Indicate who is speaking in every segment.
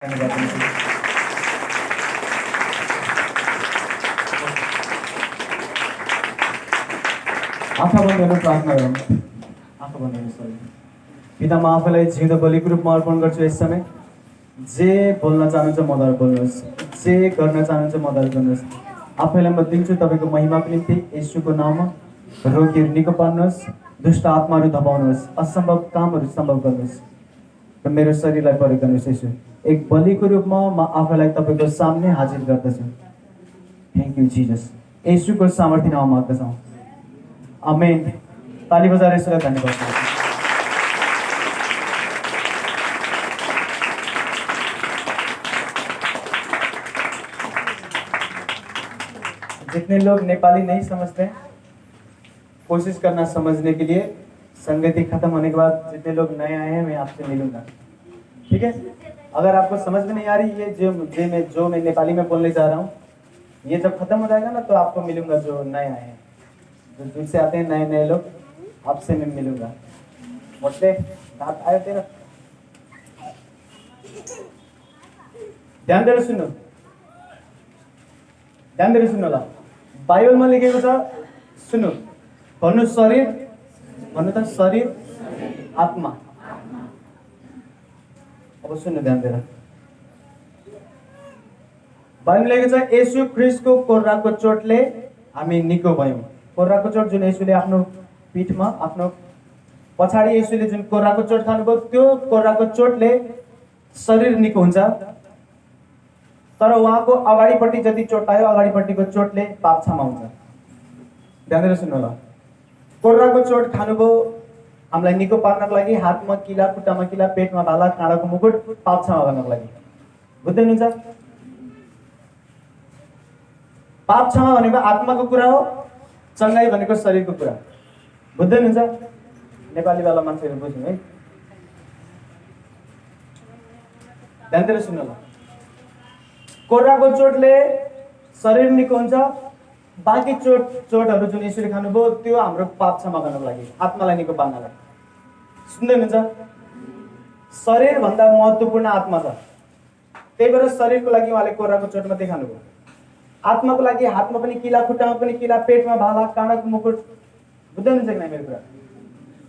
Speaker 1: धन्यवाद दिन्छु। आँखा बन्द गर्न प्रार्थना गरौँ। आँखा बन्द गर्नुहोस्। पिता, म आफैलाई जिउँदो बलिको रूपमा अर्पण गर्छु। यस समय जे बोल्न चाहनुहुन्छ मद्दत बोल्नुहोस्, जे गर्न चाहनुहुन्छ मद्दत गर्नुहोस्। आफैलाई म दिन्छु तपाईँको महिमाको निम्ति। येशूको नाममा रोगीहरू निको पार्नुहोस्, दुष्ट आत्माहरू धपाउनुहोस्, असम्भव कामहरू सम्भव गर्नुहोस् र मेरो शरीरलाई प्रयोग गर्नुहोस्। येशू, एक बलिको रूपमा म आफैलाई तपाईँको सामने हाजिर गर्दछु। Thank you Jesus. येशूको सामर्थ्य नाममा माग्दछौँ, आमेन। ताली बजाएर यसलाई धन्यवाद दिन्छु। जितने लोग नेपाली नहीं समझते हैं, कोशिश करना समझने के लिए। संगति खत्म होने के बाद जितने लोग नए आए हैं मैं आपसे मिलूंगा, ठीक है? अगर आपको समझ में नहीं आ रही ये जो मैं नेपाली में बोलने जा रहा हूँ, ये जब खत्म हो जाएगा ना तो आपको मिलूंगा। जो नए आए हैं, जो दूर से आते हैं नए नए लोग, आपसे मैं मिलूंगा। मोटे दांत आए तेरा, ध्यान दिएर सुन्नु, ध्यान दिएर सुन्नु होला। बाइबलमा लेखेको छ, सुन्नु, भन्नु शरीर, भन्नु त शरीर, आत्मा। अब सुन्नु ध्यान दिएर। बाइबलमा लेखेको छ, येशू ख्रीष्टको कोर्राको चोटले हामी निको भयौँ। कोर्राको चोट जुन येशूले आफ्नो पीठमा, आफ्नो पछाडि येशूले जुन कोर्राको चोट खानुभयो, त्यो कोर्राको चोटले शरीर निको हुन्छ। तर उहाँको अगाडिपट्टि जति चोट आयो, अगाडिपट्टिको चोटले पाप क्षमा हुन्छ। ध्यान दिएर सुन्नु होला। कोर्राको चोट खानुभयो हामीलाई निको पार्नको लागि, हातमा किला, खुट्टामा किला, पेटमा भाला, काँडाको मुकुट, पाप क्षमा गर्नको लागि। बुझ्दै हुनुहुन्छ? पाप क्षमा भनेको आत्माको कुरा हो, चङ्गाई भनेको शरीरको कुरा। बुझ्दै हुनुहुन्छ? नेपालीवाला मान्छेहरू बुझ्नु है, ध्यान दिएर सुन्नु होला। कोर्राको चोटले शरीर निको हुन्छ, बाँकी चोटहरू जुन येशूले खानुभयो त्यो हाम्रो पाप क्षमा गर्नको लागि, आत्मालाई निको पार्नलाई। सुन्दै हुनुहुन्छ? शरीरभन्दा महत्त्वपूर्ण आत्मा छ। त्यही भएर शरीरको लागि उहाँले कोर्राको चोट मात्रै खानुभयो। आत्माको लागि हातमा पनि किला, खुट्टामा पनि किला, पेटमा भाला, काँडाको मुकुट। बुझ्दै हुनुहुन्छ कि नै मेरो कुरा?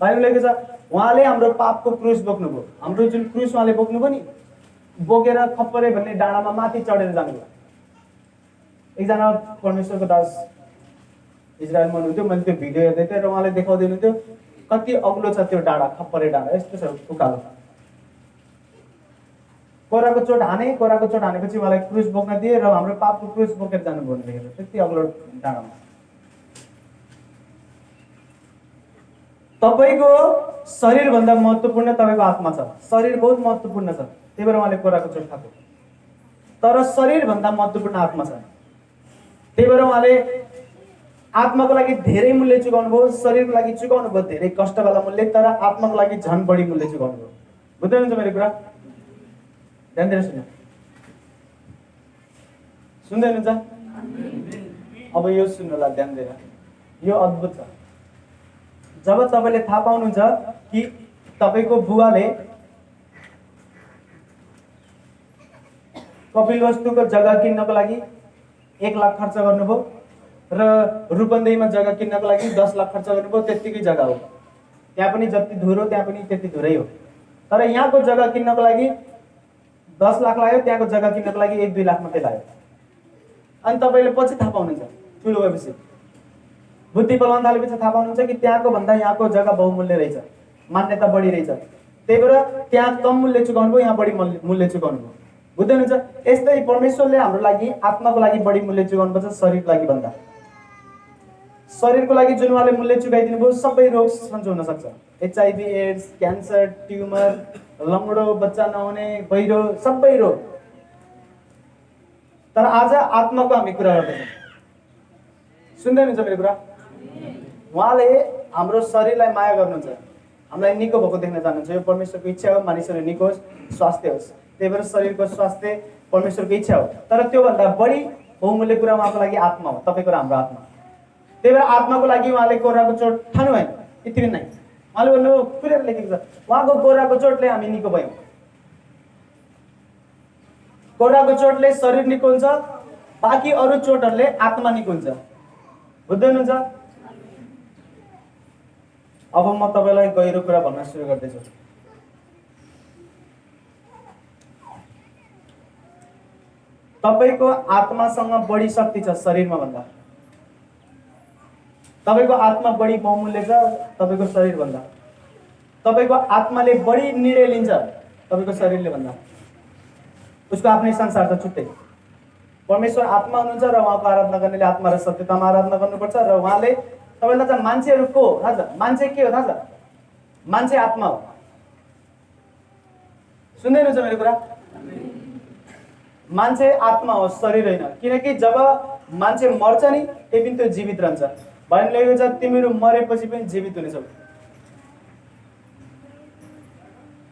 Speaker 1: बाइबलमा लेखेको छ, उहाँले हाम्रो पापको क्रुस बोक्नुभयो। हाम्रो जुन क्रुस उहाँले बोक्नुभयो नि, बोकेर खप्परे भन्ने डाँडामा माथि चढेर जानुभयो। एकजना परमेश्वरको दास इजरायलमा हुनुहुन्थ्यो, मैले त्यो भिडियो हेर्दै थिएँ र उहाँले देखाउँदै हुनुहुन्थ्यो कति अग्लो छ त्यो डाँडा, खप्परे डाँडा यस्तो छ उकालो। कोर्राको चोट हानेपछि उहाँलाई क्रुस बोक्न दिए र हाम्रो पापको क्रुस बोकेर जानुभयो लेखेर, त्यति अग्लो डाँडामा। तपाईँको शरीरभन्दा महत्त्वपूर्ण तपाईँको आत्मा छ। शरीर बहुत महत्त्वपूर्ण छ, त्यही भएर उहाँले कोर्राको चोट खाएको। तर शरीरभन्दा महत्त्वपूर्ण आत्मा छ। त्यही भएर उहाँले आत्माको लागि धेरै मूल्य चुकाउनु भयो, शरीरको लागि चुकाउनु भयो धेरै कष्टवाला मूल्य, तर आत्माको लागि झन् बढी मूल्य चुकाउनु भयो। बुझ्दै हुनुहुन्छ मेरो कुरा? ध्यान दिएर सुन्नु, सुन्दै हुनुहुन्छ? अब यो सुन्नु होला ध्यान दिएर, यो अद्भुत छ। जब तपाईँले थाहा पाउनुहुन्छ कि तपाईँको बुवाले कपिलवस्तुको जग्गा किन्नको लागि 1 लाख खर्च गर्नुभयो र रूपन्देहीमा जग्गा किन्नको लागि 10 लाख खर्च गर्नुभयो, त्यतिकै जग्गा हो। त्यहाँ पनि जति धुरो त्यहाँ पनि त्यति धुरै हो। तर यहाँको जग्गा किन्नको लागि 10 लाख लाग्यो, त्यहाँको जग्गा किन्नको लागि 1-2 लाख मात्रै लाग्यो। अनि तपाईँले पछि थाहा पाउनुहुन्छ, ठुलो भएपछि बुद्धि बलवान थालेपछि थाहा पाउनुहुन्छ कि त्यहाँको भन्दा यहाँको जग्गा बहुमूल्य रहेछ, मान्यता बढी रहेछ। त्यही भएर त्यहाँ कम मूल्य चुकाउनु भयो, यहाँ बढी मूल्य चुकाउनु भयो। बुझ्दै हुनुहुन्छ? यस्तै परमेश्वरले हाम्रो लागि आत्माको लागि बढी मूल्य चुकाउनुपर्छ शरीरको लागि भन्दा। शरीरको लागि जुन उहाँले मूल्य चुकाइदिनु भयो, सबै रोग सन्चो हुन सक्छ। HIV, एड्स, क्यान्सर, ट्युमर, लङ्गडो, बच्चा नहुने, बहिरो, सबै रोग। तर आज आत्माको हामी कुरा गर्दैछौँ। सुन्दै हुनुहुन्छ मेरो कुरा? उहाँले हाम्रो शरीरलाई माया गर्नुहुन्छ, हामीलाई निको भएको देख्न चाहनुहुन्छ। यो परमेश्वरको इच्छा हो, मानिसहरू निको होस्, स्वास्थ्य होस्। त्यही भएर शरीरको स्वास्थ्य परमेश्वरको इच्छा हो। तर त्योभन्दा बढी बहुमूल्य कुरा उहाँको लागि आत्मा हो, तपाईँको र हाम्रो आत्मा। त्यही भएर आत्माको लागि उहाँले कोर्राको चोट खानु भएन, यति नै। उहाँले भन्नु खुलेर लेखेको छ, उहाँको कोर्राको चोटले हामी निको भयौँ। कोडाको चोटले शरीर निको हुन्छ, बाँकी अरू चोटहरूले आत्मा निको हुन्छ। बुझ्दै हुनुहुन्छ? अब म तपाईलाई गहिरो कुरा भन्न सुरु गर्दैछु। तपाईको आत्मासँग बढी शक्ति छ शरीरमा भन्दा। तपाईको आत्मा बढी बहुमूल्य छ तपाईको शरीर भन्दा। तपाईको आत्माले बढी निर्णय लिन्छ तपाईको शरीरले भन्दा। उसको आफ्नै संसार छ छुट्टै। परमेश्वर आत्मा हुनुहुन्छ र उहाँको आराधना गर्नेले आत्मा र सत्यतामा आराधना गर्नुपर्छ। र उहाँले तपाईलाई थाहा छ मान्छेहरू को हो थाहा छ? मान्छे के हो थाहा छ? मान्छे आत्मा हो। सुन्दै हुनुहुन्छ मेरो कुरा? मान्छे आत्मा हो, शरीर होइन। किनकि जब मान्छे मर्छ नि त्यही पनि त्यो जीवित रहन्छ। भन्न लागेको छ तिमीहरू मरेपछि पनि जीवित हुनेछौ।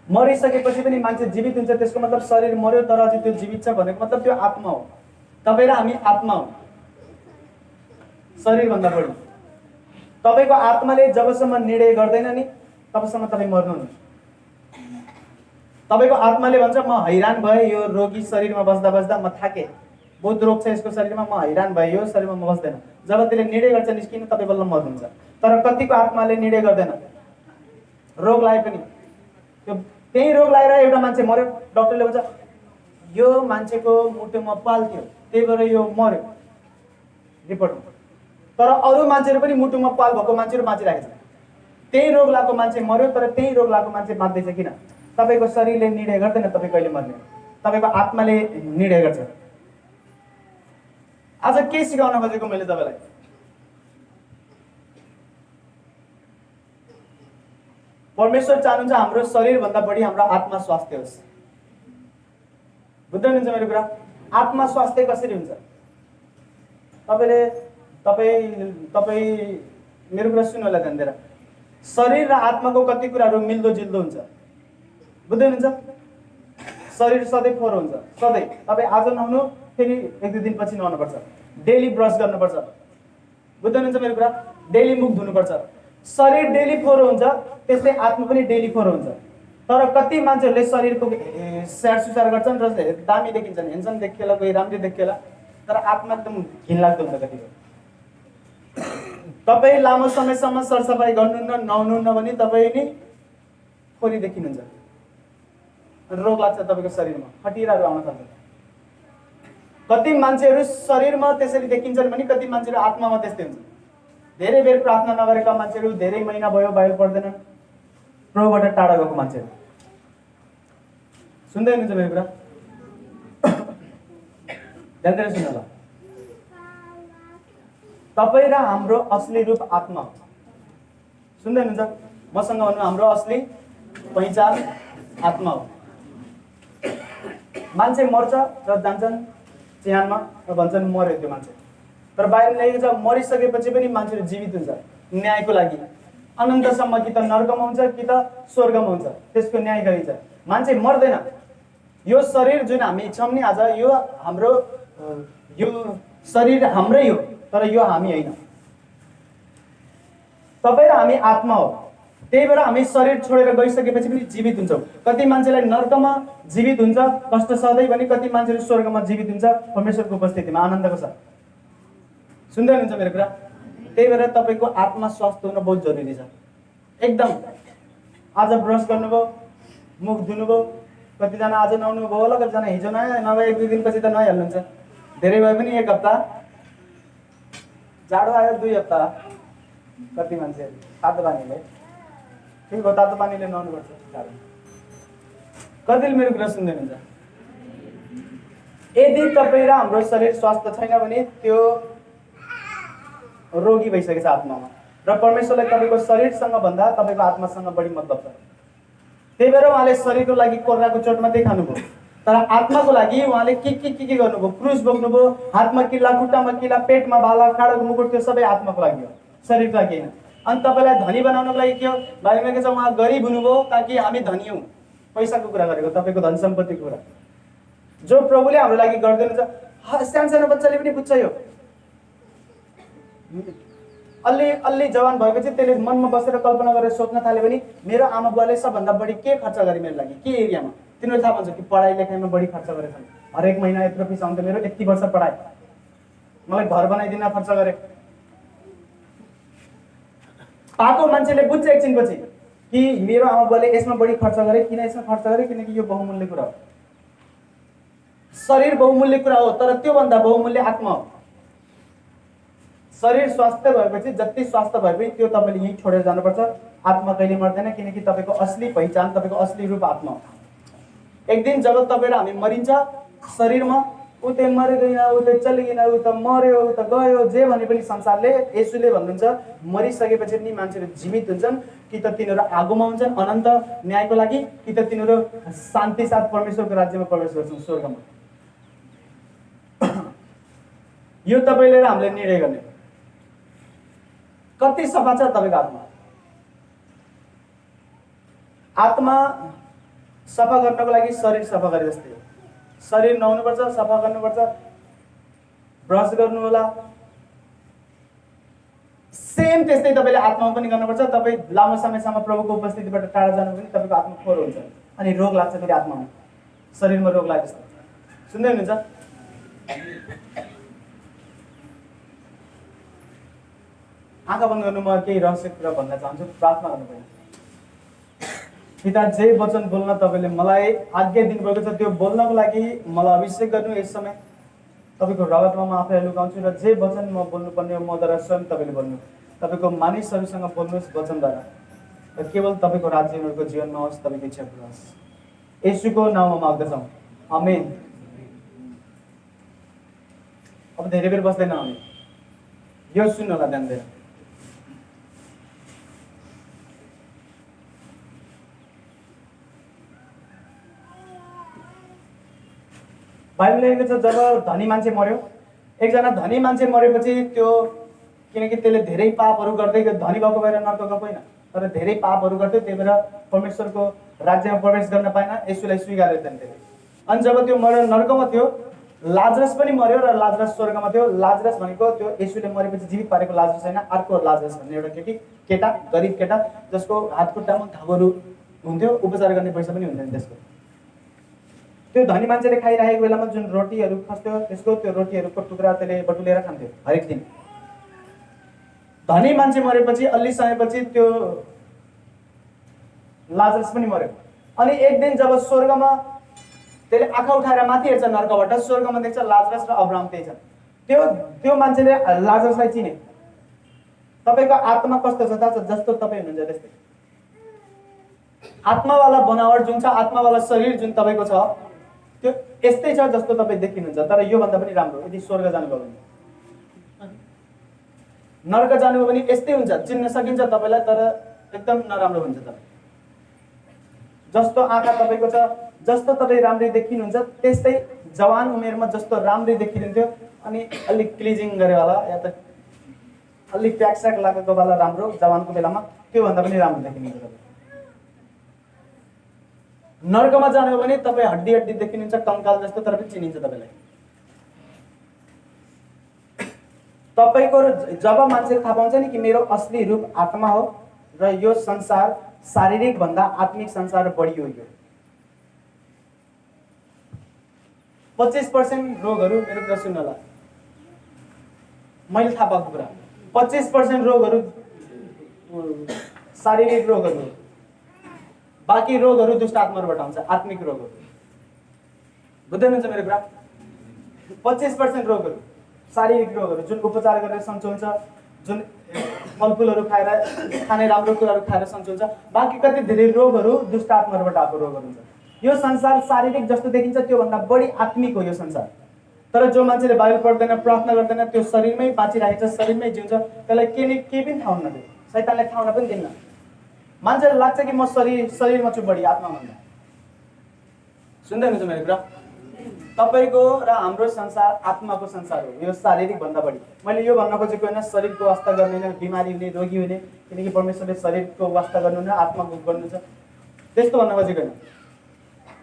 Speaker 1: मरिसकेपछि पनि मान्छे जीवित हुन्छ, त्यसको मतलब शरीर मर्यो तर अझै त्यो जीवित छ भनेको मतलब त्यो आत्मा हो। तपाईँ र हामी आत्मा हो, शरीर भन्दा बढी। तपाईको आत्माले जबसम्म निर्णय गर्दैन नि तबसम्म तपाईँ मर्नुहुन्न। तपाईको आत्माले भन्छ म हैरान भए यो रोगी शरीरमा बस्दा बस्दा म थाके, बहुत रोग छ यसको शरीरमा, म हैरान भए यो शरीरमा म बस्दैन। जब त्यसले निर्णय गर्छ निस्किन तपाईँ बल्ल मर्नुहुन्छ। तर कतिको आत्माले निर्णय गर्दैन, रोग लाए पनि त्यो त्यही रोग लाएर एउटा मान्छे मर्यो, डाक्टरले भन्छ यो मान्छेको मुटुमा पाल थियो त्यही भएर यो मर्यो रिपोर्टमा। तर अरू मान्छेहरू पनि मुटुमा पाल भएको मान्छेहरू बाँचिरहेको छ। त्यही रोग लागेको मान्छे मर्यो तर त्यही रोग लागेको मान्छे बाँच्दैछ। किन? तपाईको शरीरले निर्णय गर्दैन तपाईँ कहिले मर्ने, तपाईको आत्माले निर्णय गर्छ। आज के सिकाउन खोजेको मैले तपाईलाई? परमेश्वर चाहनुहुन्छ हाम्रो शरीर भन्दा बढी हाम्रो आत्मा स्वास्थ्य होस्। बुझ्दै हुनुहुन्छ मेरो कुरा? आत्मा स्वास्थ्य कसरी हुन्छ? तपाईँ मेरो कुरा सुन्नु होला ध्यान दिएर। शरीर र आत्माको कति कुराहरू मिल्दो जिल्दो हुन्छ। बुझ्दै हुनुहुन्छ? शरीर सधैँ फोहोर हुन्छ, सधैँ। तपाईँ आज नुहाउनु फेरि 1-2 दिनपछि नुहाउनुपर्छ। डेली ब्रस गर्नुपर्छ। बुझ्दै हुनुहुन्छ मेरो कुरा? डेली मुख धुनुपर्छ। शरीर डेली फोहोर हुन्छ, त्यस्तै आत्मा पनि डेली फोहोर हुन्छ। तर कति मान्छेहरूले शरीरको स्याहार सुसार गर्छन् र दामी देखिन्छन्, हेन्छन् देखिएला, कोही राम्रै देखिएला, तर आत्मा एकदम घिनलाग्दो हुन्छ कतिको। तपाईँ लामो समयसम्म सरसफाइ गर्नुहुन्न, नुहाउनुहुन्न भने तपाईँ नि फोहोरी देखिनुहुन्छ। रोग लाग्छ तपाईँको शरीरमा, खटिराहरू आउन थाल्छ। कति मान्छेहरू शरीरमा त्यसरी देखिन्छन् भने कति मान्छेहरू आत्मामा त्यस्तै हुन्छ। धेरै बेर प्रार्थना नगरेका मान्छेहरू, धेरै महिना भयो बाइबल पढ्दैनन्, प्रभुबाट टाढा गएको मान्छेहरू। सुन्दै हुनुहुन्छ मेरो कुरा? ध्यान दिएर सुन्नु होला। तपाईँ र हाम्रो असली रूप आत्मा हो। सुन्दै हुनुहुन्छ? मसँग भन्नु, हाम्रो असली पहिचान आत्मा हो। मान्छे मर्छ र जान्छन् चिहानमा र भन्छन् मर्यो त्यो मान्छे। तर बाहिर लेखेको छ मरिसकेपछि पनि मान्छेहरू जीवित हुन्छ न्यायको लागि। अनन्तसम्म कि त नर्कमा हुन्छ कि त स्वर्गमा हुन्छ, त्यसको न्याय गरिन्छ। मान्छे मर्दैन। यो शरीर जुन हामी छौँ नि आज, यो हाम्रो यो शरीर हाम्रै हो तर यो हामी होइन। तपाईँ र हामी आत्मा हो, त्यही भएर हामी शरीर छोडेर गइसकेपछि पनि जीवित हुन्छौँ। कति मान्छेलाई नर्कमा जीवित हुन्छ कष्ट सहँदै भने कति मान्छेहरू स्वर्गमा जीवित हुन्छ परमेश्वरको उपस्थितिमा आनन्दको साथ। सुन्दै हुनुहुन्छ मेरो कुरा? त्यही भएर तपाईँको आत्मा स्वास्थ्य हुन बहुत जरुरी छ। एकदम आज ब्रस गर्नुभयो, मुख धुनुभयो, कतिजना आज नुहाउनु भयो होला, कतिजना हिजो नआए, नभए 1-2 दिनपछि त नुहाइहाल्नुहुन्छ। धेरै भयो पनि 1 हप्ता, जाडो आयो 2 हप्ता। कति मान्छेहरू तातो पानीले, ठिक हो तातो पानीले नुहाउनुपर्छ। कतिले मेरो कुरा सुन्दै हुनुहुन्छ? यदि तपाईँ र हाम्रो शरीर स्वास्थ्य छैन भने त्यो रोगी भइसकेछ आत्मामा। र परमेश्वरलाई तपाईँको शरीरसँग भन्दा तपाईँको आत्मासँग बढी मतलब छ। त्यही भएर उहाँले शरीरको लागि कोर्राको चोट मात्रै खानुभयो, तर आत्माको लागि उहाँले के गर्नुभयो? क्रुस बोक्नुभयो, हातमा किल्ला, खुट्टामा किल्ला, पेटमा भाला, खाडाको मुकुट, त्यो सबै आत्माको लागि हो, शरीरको लागि होइन। अनि तपाईँलाई धनी बनाउनको लागि के हो? बाइबलमा के छ? उहाँ गरिब हुनुभयो ताकि हामी धनी हौँ। पैसाको कुरा गरेको, तपाईँको धन सम्पत्तिको कुरा। जो प्रभुले हाम्रो लागि गरिदिनुहुन्छ, सानो बच्चाले पनि बुझ्छ यो। अलि जवान भएपछि त्यसले मनमा बसेर कल्पना गरेर सोच्न थाल्यो भने मेरो आमा बुवाले सबभन्दा बढी के खर्च गरे मेरो लागि, के एरियामा? तिनीहरू थाहा पाउँछ कि पढाइ लेखाइमा बढी खर्च गरेछन्, हरेक महिना यत्रो पैसा आउँथ्यो मेरो, यति वर्ष पढाए, मलाई घर बनाइदिन खर्च गरे। पाएको मान्छेले बुझ्छ एकछिनपछि कि मेरो आमा बुवाले यसमा बढी खर्च गरे, किन यसमा खर्च गरे, किनकि यो बहुमूल्य कुरा हो। शरीर बहुमूल्य कुरा हो, तर त्योभन्दा बहुमूल्य आत्मा हो। शरीर स्वास्थ्य भएपछि, जति स्वास्थ्य भए पनि त्यो तपाईँले यहीँ छोडेर जानुपर्छ। आत्मा कहिले मर्दैन, किनकि तपाईँको असली पहिचान, तपाईँको असली रूप आत्मा हो। एक दिन जब तपाईँ र हामी मरिन्छ शरीरमा, ऊ त्यो मर गएन, ऊ त्यो चलि गएन, ऊ त मर्यो, ऊ त गयो, जे भने पनि संसारले, येशूले भन्नुहुन्छ मरिसकेपछि पनि मान्छेहरू जीवित हुन्छन्, कि त तिनीहरू आगोमा हुन्छन् अनन्त न्यायको लागि, कि त तिनीहरू शान्ति साथ परमेश्वरको राज्यमा प्रवेश गर्छन्, स्वर्गमा। यो तपाईँले र हामीले निर्णय गर्ने। कति सफा छ तपाईँको आत्मा? आत्मा सफा गर्नको लागि शरीर सफा गरे जस्तै हो। शरीर नुहाउनुपर्छ, सफा गर्नुपर्छ, ब्रस गर्नु होला। सेम त्यस्तै तपाईँले आत्मा पनि गर्नुपर्छ। तपाईँ लामो समयसम्म प्रभुको उपस्थितिबाट टाढा जानु पनि तपाईँको आत्मा फोहोर हुन्छ अनि रोग लाग्छ फेरि आत्मामा, शरीरमा रोग लाग्छ। सुन्दै हुनुहुन्छ? आँखा बन्द गर्नु, म केही रहस्य कुरा भन्न चाहन्छु, प्रार्थना गर्नुपर्छ। पिता, जे वचन बोल्न तपाईँले मलाई आज्ञा दिनुभएको छ त्यो बोल्नको लागि मलाई अभिषेक गर्नु। यस समय तपाईँको रगतमा म आफैलाई लुकाउँछु र जे वचन म बोल्नुपर्ने हो मद्वारा स्वयं तपाईँले बोल्नु। तपाईँको मानिसहरूसँग बोल्नुहोस् वचनद्वारा, र केवल तपाईँको राज्य उनीहरूको जीवनमा होस्, तपाईँको इच्छा पुरा होस्। येशूको नाममा माग्दछौँ, आमेन। अब धेरै बेर बस्दैन हामी, यो सुन्नु होला ध्यान दिएर। बाइबल लेखेको छ जब धनी मान्छे मर्यो, एकजना धनी मान्छे मरेपछि त्यो, किनकि त्यसले धेरै पापहरू गर्दै धनी भएको भएर नर्क गएको होइन, तर धेरै पापहरू गर्थ्यो, त्यही भएर परमेश्वरको राज्यमा प्रवेश गर्न पाएन, येशूलाई स्वीकारेर थिएन त्यसले। अनि जब त्यो मरेर नर्कमा थियो, लाजरस पनि मर्यो र लाजरस स्वर्गमा थियो। लाजरस भनेको त्यो येशूले मरेपछि जीवित पारेको लाजरस होइन, अर्को लाजरस भन्ने एउटा केटा, गरिब केटा, जसको हात खुट्टामा घाउहरू हुन्थ्यो, उपचार गर्ने पैसा पनि हुन्थेन त्यसको। त्यो धनी मान्छेले खाइरहेको बेलामा जुन रोटीहरू खस्थ्यो, त्यसको त्यो रोटीहरूको टुक्रा त्यसले बटुलेर खान्थ्यो हरेक दिन। धनी मान्छे मरेपछि अलि समयपछि त्यो लाजरस पनि मर्यो। अनि एक दिन जब स्वर्गमा त्यसले आँखा उठाएर माथि हेर्छ नर्कबाट, स्वर्गमा देख्छ लाजरस र अब्राहम त्यही छ। त्यो मान्छेले लाजरसलाई चिने। तपाईँको आत्मा कस्तो छ थाहा छ? जस्तो तपाईँ हुनुहुन्छ त्यस्तै। आत्मावाला बनावट जुन छ, आत्मावाला शरीर जुन तपाईँको छ, त्यो यस्तै छ जस्तो तपाईँ देखिनुहुन्छ, तर योभन्दा पनि राम्रो। यदि स्वर्ग जानुभयो भने, नर्क जानुभयो भने यस्तै हुन्छ, चिन्न सकिन्छ तपाईँलाई, तर एकदम नराम्रो हुन्छ। तपाईँ जस्तो आँखा तपाईँको छ, जस्तो तपाईँ राम्रै देखिनुहुन्छ, त्यस्तै जवान उमेरमा जस्तो राम्रै देखिनुहुन्थ्यो, अनि अलिक क्लिजिङ गरेवाला या त अलिक प्याकस्याक लागेको वाला राम्रो जवानको बेलामा, त्योभन्दा पनि राम्रो देखिनुहुन्छ तपाईँ। नर्कमा जानु हो भने तपाईँ हड्डी हड्डी देखिनुहुन्छ, कङ्काल जस्तो, तर पनि चिनिन्छ तपाईँलाई। तपाईँको जब मान्छेले थाहा पाउँछ नि कि मेरो असली रूप आत्मा हो र यो संसार शारीरिक भन्दा आत्मिक संसार बढी हो, यो 25% रोगहरू, मेरो कुरा सुन्नु होला, मैले थाहा पाएको कुरा, 25% रोगहरू शारीरिक रोगहरू, बाँकी रोगहरू दुष्ट आत्माबाट आउँछ, आत्मिक रोगहरू। बुझ्दै हुनुहुन्छ मेरो कुरा? 25% रोगहरू शारीरिक रोगहरू जुन उपचार गरेर सन्चो हुन्छ, जुन फलफुलहरू खाएर, खाने राम्रो कुराहरू खाएर सन्चो हुन्छ। बाँकी कति धेरै रोगहरू दुष्ट आत्माबाट आएको रोगहरू हुन्छ। यो संसार शारीरिक जस्तो देखिन्छ, त्योभन्दा बढी आत्मिक हो यो संसार। तर जो मान्छेले बाइबल पढ्दैन, प्रार्थना गर्दैन, त्यो शरीरमै बाँचिरहेको छ, शरीरमै जिउँछ, त्यसलाई केही पनि थाहा हुन्न, शैतानले थाहा हुन पनि दिन्न। मान्छेलाई लाग्छ कि म शरीरमा छु बढी आत्माभन्दा। सुन्दै हुनुहुन्छ मेरो कुरा? तपाईँको र हाम्रो संसार आत्माको संसार हो, यो शारीरिक भन्दा बढी। मैले यो भन्न खोजेको होइन शरीरको वास्ता गर्ने होइन, बिमारी हुने, रोगी हुने, किनकि परमेश्वरले शरीरको वास्ता गर्नु न आत्माको गर्नु छ, त्यस्तो भन्न खोजेको होइन।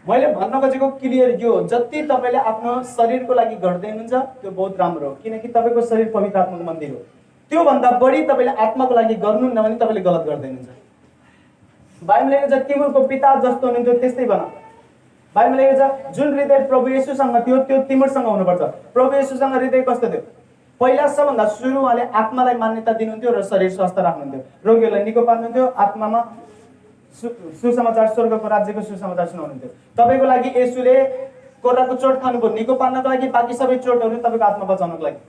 Speaker 1: मैले भन्न खोजेको क्लियर यो हो, जति तपाईँले आफ्नो शरीरको लागि गर्दै हुनुहुन्छ त्यो बहुत राम्रो हो, किनकि तपाईँको शरीर पवित्र आत्माको मन्दिर हो। त्योभन्दा बढी तपाईँले आत्माको लागि गर्नुहुन्न भने तपाईँले गलत गर्दै हुनुहुन्छ। बाइबलले लेखेको छ तिमीहरूको पिता जस्तो हुनुहुन्थ्यो त्यस्तै बन। बाइबलमा लेखेको छ जुन हृदय प्रभु येशूसँग थियो त्यो तिमीहरूसँग हुनुपर्छ। प्रभु येशूसँग हृदय कस्तो थियो? पहिला सबभन्दा सुरु उहाँले आत्मालाई मान्यता दिनुहुन्थ्यो र शरीर स्वस्थ राख्नुहुन्थ्यो, रोगीहरूलाई निको पार्नुहुन्थ्यो, आत्मामा सुसमाचार स्वर्गको राज्यको सुसमाचार सुनाउनुहुन्थ्यो। तपाईँको लागि येशूले कोराको चोट खानुभयो निको पार्नको लागि, बाँकी सबै चोटहरू तपाईँको आत्मा बचाउनको लागि।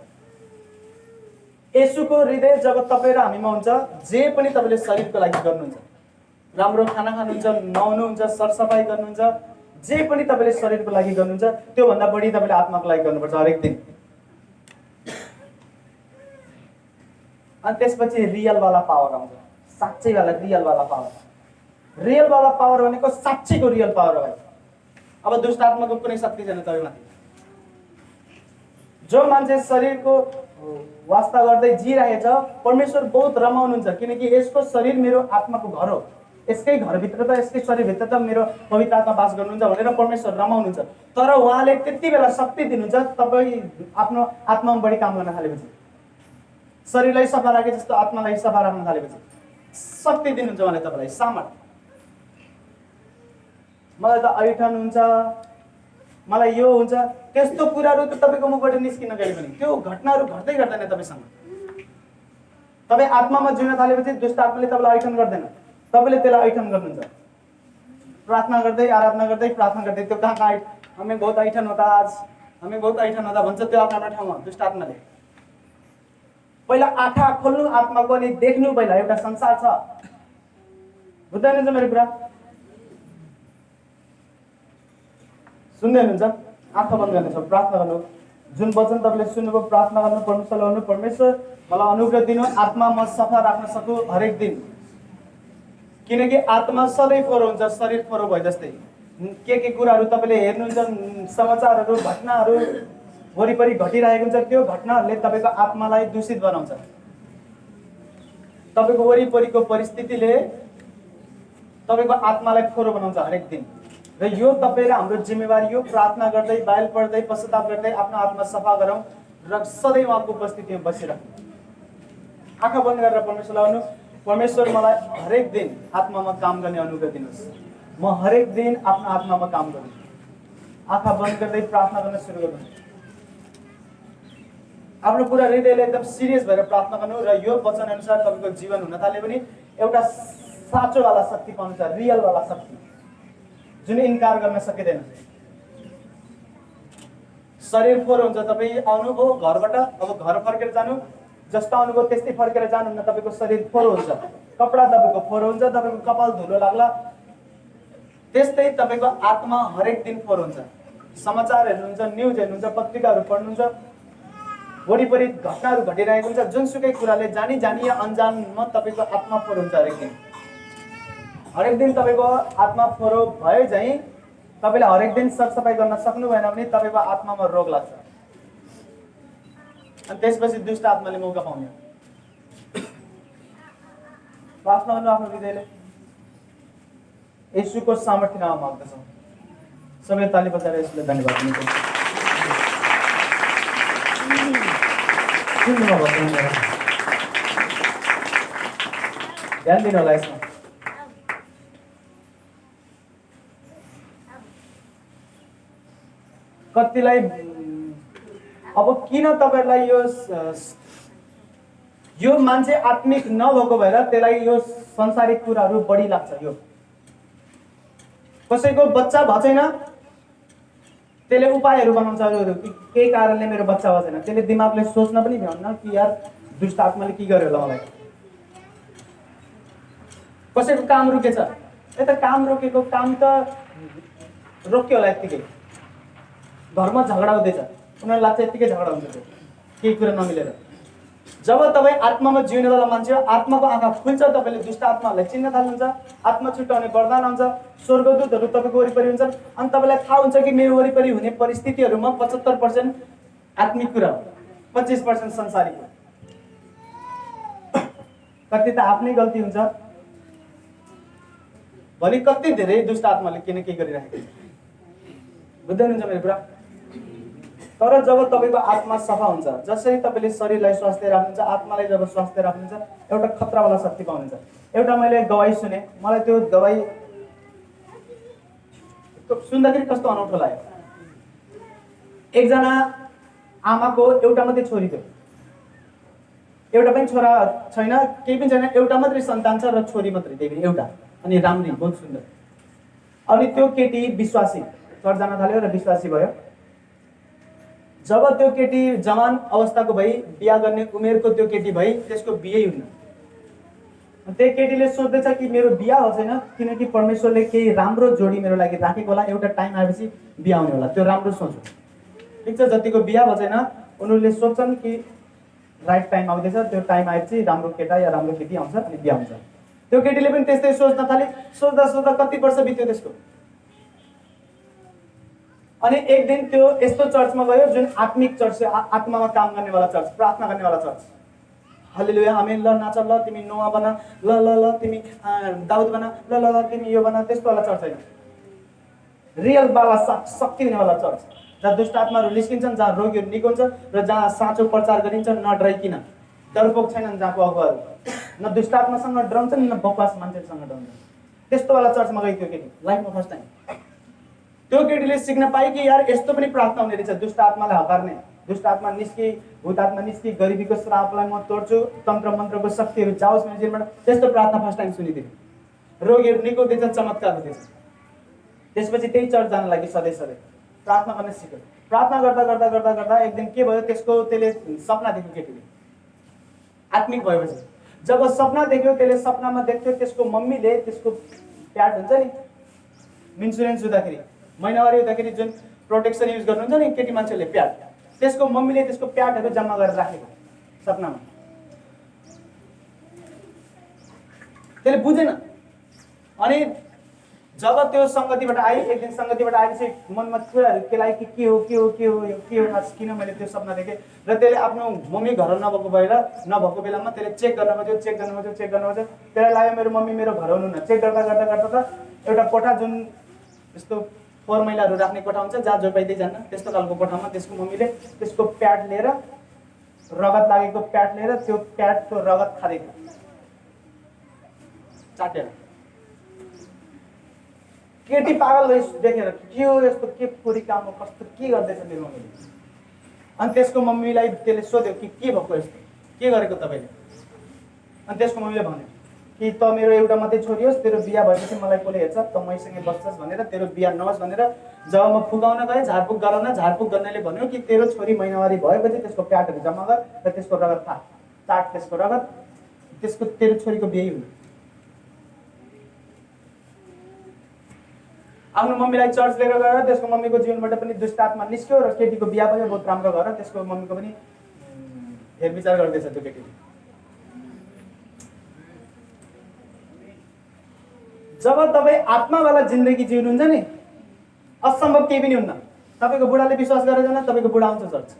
Speaker 1: येशूको हृदय जब तपाईँ र हामीमा हुन्छ, जे पनि तपाईँले शरीरको लागि गर्नुहुन्छ, राम्रो खाना खानुहुन्छ, नुहाउनुहुन्छ, सरसफाइ गर्नुहुन्छ, जे पनि तपाईँले शरीरको लागि गर्नुहुन्छ, त्योभन्दा बढी तपाईँले आत्माको लागि गर्नुपर्छ हरेक दिन। अनि त्यसपछि रियलवाला पावर आउँछ, साँच्चैवाला रियलवाला पावर। रियलवाला पावर भनेको साँच्चैको रियल पावर हो भाइ। अब दुष्ट आत्माको कुनै शक्ति छैन तपाईँमाथि। जो मान्छे शरीरको वास्ता गर्दै जिरहेछ, परमेश्वर बहुत रमाउनुहुन्छ, किनकि यसको शरीर मेरो आत्माको घर हो, यसकै घरभित्र त यसकै शरीरभित्र त मेरो पवित्र आत्मा बास गर्नुहुन्छ भनेर परमेश्वर रमाउनुहुन्छ। तर उहाँले त्यति बेला शक्ति दिनुहुन्छ तपाईँ आफ्नो आत्मामा बढी काम गर्न थालेपछि, शरीरलाई सफा राखे जस्तो आत्मालाई सफा राख्न थालेपछि शक्ति दिनुहुन्छ उहाँले तपाईँलाई, सामर्थ। मलाई त ऐठन हुन्छ, मलाई यो हुन्छ, त्यस्तो कुराहरू त तपाईँको मुखबाट निस्किन कहिले पनि, त्यो घटनाहरू घट्दै गर्दैन तपाईँसँग। तपाईँ आत्मामा जिउन थालेपछि दुष्ट आत्माले तपाईँलाई ऐठन गर्दैन, तपाईँले त्यसलाई ऐठन गर्नुहुन्छ। प्रार्थना गर्दै आराधना गर्दै प्रार्थना गर्दै त्यो कहाँ हमें बहुत ऐठन होता आज, हमें बहुत ऐठन होता भन्छ त्यो आफ्नो ठाउँमा दुष्ट आत्माले। पहिला आँखा खोल्नु आत्माको अनि देख्नु, पहिला एउटा संसार छ, बुझ्दै हुनुहुन्छ मेरो कुरा? सुन्दै हुनुहुन्छ? आँखा बन्द गर्नेछ, प्रार्थना गर्नु। जुन वचन तपाईँले सुन्नुभयो प्रार्थना गर्नु, परमेश्वरलाई भन्नु, परमेश्वर मलाई अनुग्रह दिनु आत्मा म सफा राख्न सकु हरेक दिन, किनकि आत्मा सधैँ फोरो हुन्छ, शरीर फोरो भए जस्तै। के कुराहरू तपाईँले हेर्नुहुन्छ, समाचारहरू घटनाहरू वरिपरि घटिरहेको हुन्छ, त्यो घटनाहरूले तपाईँको आत्मालाई दूषित बनाउँछ। तपाईँको वरिपरिको परिस्थितिले तपाईँको आत्मालाई फोरो बनाउँछ हरेक दिन। र यो तपाईँ र हाम्रो जिम्मेवारी यो प्रार्थना गर्दै बाइबल पढ्दै पश्चाताप गर्दै आफ्नो आत्मा सफा गरौँ र सधैँ उहाँको उपस्थितिमा बसिरहँ। आँखा बन्द गरेर परमेश्वरलाई भन्नु, परमेश्वर मलाई हरेक दिन आत्मामा काम गर्ने अनुग्रह दिनुहोस्, म हरेक दिन आफ्नो आत्मामा काम गर्छु। आँखा बन्द गर्दै प्रार्थना गर्न सुरु गर्नु, आफ्नो पुरा हृदयले एकदम सिरियस भएर प्रार्थना गर्नु र यो वचन अनुसार तपाईँको जीवन हुन थाले पनि एउटा साँचोवाला शक्ति पाउनु छ, रियलवाला शक्ति जुन इन्कार गर्न सकिँदैन। शरीर फोहोर हुन्छ, तपाईँ आउनुभयो घरबाट, अब घर फर्केर जानु, जस्तो आउनुभयो त्यस्तै फर्केर जानुहुन्न, तपाईँको शरीर फोहोर हुन्छ, कपडा तपाईँको फोहोर हुन्छ, तपाईँको कपाल धुलो लाग्ला, त्यस्तै तपाईँको आत्मा हरेक दिन फोहोर हुन्छ। समाचार हेर्नुहुन्छ, न्युज हेर्नुहुन्छ, पत्रिकाहरू पढ्नुहुन्छ, वरिपरि घटनाहरू घटिरहेको हुन्छ, जुनसुकै कुराले जानी जानी या अनजानमा तपाईँको आत्मा फोहोर हुन्छ हरेक दिन। हरेक दिन तपाईँको आत्मा फोहोर भए चाहिँ तपाईँले हरेक दिन सरसफाइ गर्न सक्नु भएन भने तपाईँको आत्मामा रोग लाग्छ, अनि त्यसपछि दुष्ट आत्माले मौका पाउने। प्रार्थना गर्नु आफ्नो हृदयले, येशूको सामर्थ्य नाममा माग्दछौँ। सबै ताली बजाएर यसले धन्यवाद दिन्छौँ। ध्यान दिनु होला यसमा। कतिलाई अब किन तपाईहरुलाई यो मान्छे आत्मिक नभएको भएर त्यसलाई यो संसारिक कुराहरू बढी लाग्छ। यो कसैको बच्चा भएन त्यसले उपायहरू बनाउँछ, अरूहरू के कारणले मेरो बच्चा भएन, त्यसले दिमागले सोच्न पनि भ्याउन्न कि यार दुष्ट आत्माले के गर्यो होला मलाई। कसैको काम रोकेछ, यता काम रोकेको काम त रोक्यो होला यतिकै, घरमा झगडा हुँदैछ, उनीहरूलाई लाग्छ यतिकै झगडा हुन्छ, त्यो केही कुरा नमिलेर। जब तपाईँ आत्मामा जिउनेवाला मान्छे हो, आत्माको आँखा खुल्छ, तपाईँले दुष्ट आत्माहरूलाई चिन्न थाल्नुहुन्छ, आत्मा छुट्याउने वरदान आउँछ, स्वर्गदूतहरू तपाईँको वरिपरि हुन्छन्, अनि तपाईँलाई थाहा हुन्छ कि मेरो वरिपरि हुने परिस्थितिहरूमा 75% आत्मिक कुरा हो, 25% संसारिक हो। कति त आफ्नै गल्ती हुन्छ भने कति धेरै दुष्ट आत्माले के न के गरिरहेको छ। बुझ्दै हुनुहुन्छ मेरो कुरा? तर जब तपाईको आत्मा सफा हुन्छ, जसरी तपाईले शरीरलाई स्वास्थ्य राख्नुहुन्छ, आत्मालाई जब स्वास्थ्य राख्नुहुन्छ, एउटा खतरावाला शक्ति पाउनुहुन्छ। एउटा मैले गवाई सुने, मलाई त्यो गवाई सुन्दाखेरि कस्तो अनौठो लाग्यो। एकजना आमाको एउटा मात्रै छोरी थियो, एउटा पनि छोरा छैन, केही पनि छैन, एउटा मात्रै सन्तान छ र छोरी मात्रै, त्यही पनि एउटा, अनि राम्री, बहुत सुन्दर। अनि त्यो केटी विश्वासी, चर्च जान थाल्यो र विश्वासी भयो। जब त्यो केटी जवान अवस्थाको भई, बिहा गर्ने उमेरको त्यो केटी भई, त्यसको बिहे हुन्न। त्यो केटीले सोच्दैछ कि मेरो बिहा हो छैन, किनकि परमेश्वरले केही राम्रो जोडी मेरो लागि राखेको होला, एउटा टाइम आएपछि बिहा हुने होला। त्यो राम्रो सोच हो, ठिक छ। जतिको बिहा भएको छैन उनीहरूले सोच्छन् कि राइट टाइम आउँदैछ, त्यो टाइम आएपछि राम्रो केटा या राम्रो केटी आउँछ अनि बिहा हुन्छ। त्यो केटीले पनि त्यस्तै सोच्न थाले। सोच्दा सोच्दा कति वर्ष बित्यो त्यसको। अनि एक दिन त्यो यस्तो चर्चमा गयो जुन आत्मिक चर्च, आत्मामा काम गर्नेवाला चर्च, प्रार्थना गर्नेवाला चर्च। हालेलुया, आमेन, ल नाच, ल तिमी नोआ बना, ल ल ल तिमी दाउद बना, ल ल ल तिमी यो बना, त्यस्तो वाला चर्च होइन। रियल बाबा शक्ति हुनेवाला चर्च, जहाँ दुष्ट आत्माहरू निस्किन्छन्, जहाँ रोगीहरू निको हुन्छ र जहाँ साँचो प्रचार गरिन्छ, नडराइकिन, डरपोक छैनन् जहाँको अगुवाहरू, न दुष्ट आत्मासँग डराउँछन् न बकवास मान्छेहरूसँग डराउँछन्। त्यस्तो वाला चर्चमा गयो त्यो केटी, लाइफमा फर्स्ट टाइम। त्यो केटीले सिक्न पाए कि यार यस्तो पनि प्रार्थना हुने रहेछ, दुष्ट आत्मालाई हकार्ने, दुष्ट आत्मा निस्कि, भूत आत्मा निस्कि, गरिबीको श्रापलाई म तोड्छु, तन्त्र मन्त्रको शक्तिहरू जाओस् मेरो जीवनबाट। त्यस्तो प्रार्थना फर्स्ट टाइम सुनिदिए। रोगीहरू निको हुँदैछ, चमत्कार हुँदैछ। त्यसपछि त्यही चर्च जान लागि सधैँ सधैँ प्रार्थना गर्न सिक्यो। प्रार्थना गर्दा गर्दा गर्दा गर्दा एक दिन के भयो, त्यसले सपना देख्यो केटीले। आत्मिक भएपछि जब सपना देख्यो, त्यसले सपनामा देख्यो त्यसको मम्मीले त्यसको प्याड हुन्छ नि, इन्सुरेन्स हुँदाखेरि, महिनावारी हुँदाखेरि जुन प्रोटेक्सन युज गर्नुहुन्छ नि केटी मान्छेले, प्याड, त्यसको मम्मीले त्यसको प्याडहरू जम्मा गरेर राखेको सपनामा। त्यसले बुझेन। अनि जब त्यो सङ्गतिबाट आई, एक दिन सङ्गतिबाट आएपछि मनमा कुराहरू केलाई कि के हो किन मैले त्यो सपना देखेँ। र त्यसले आफ्नो मम्मी घर नभएको बेलामा त्यसले चेक गर्न खोज्यो। त्यसलाई लाग्यो मेरो मम्मी मेरो घर हुनुहुन्न। चेक गर्दा गर्दा गर्दा त एउटा कोठा, जुन यस्तो फोहोर मैलाहरू राख्ने कोठा हुन्छ, जहाँ जो पाइँदै जान्न, त्यस्तो खालको कोठामा त्यसको मम्मीले त्यसको प्याड लिएर, रगत लागेको प्याड लिएर त्यो प्याडको रगत खाँदैको चाटेर। केटी पागल भइ देखेर के हो यस्तो, के फोरी काम हो, कस्तो के गर्दैछ मेरो मम्मीले। अनि त्यसको मम्मीलाई त्यसले सोध्यो कि के भएको यस्तो, के गरेको तपाईँले। अनि त्यसको मम्मीले भन्यो कि त मेरो एउटा मात्रै छोरी होस्, तेरो बिहा भएपछि मलाई कसले हेर्छ, त मैसँगै बस्छस् भनेर, तेरो बिहा नहोस् भनेर। जब म फुकाउन गएँ, झारफुक गराउन, झारफुक गर्नेले भन्यो कि तेरो छोरी महिनावारी भएपछि त्यसको प्याडहरू जम्मा गर र त्यसको रगत खा, चाट त्यसको रगत, त्यसको तेरो छोरीको बिहे हुने। आफ्नो मम्मीलाई चर्च लिएर गएर त्यसको मम्मीको जीवनबाट पनि दुष्ट आत्मा निस्क्यो र केटीको बिहा भयो, बहुत राम्रो घर। त्यसको मम्मीको पनि हेरविचार गर्दैछ त्यो केटीले। जब तपाईँ आत्मावाला जिन्दगी जिउनुहुन्छ नि, असम्भव केही पनि हुन्न। तपाईँको बुढाले विश्वास गरेर छैन, तपाईँको बुढा आउँछ चर्च।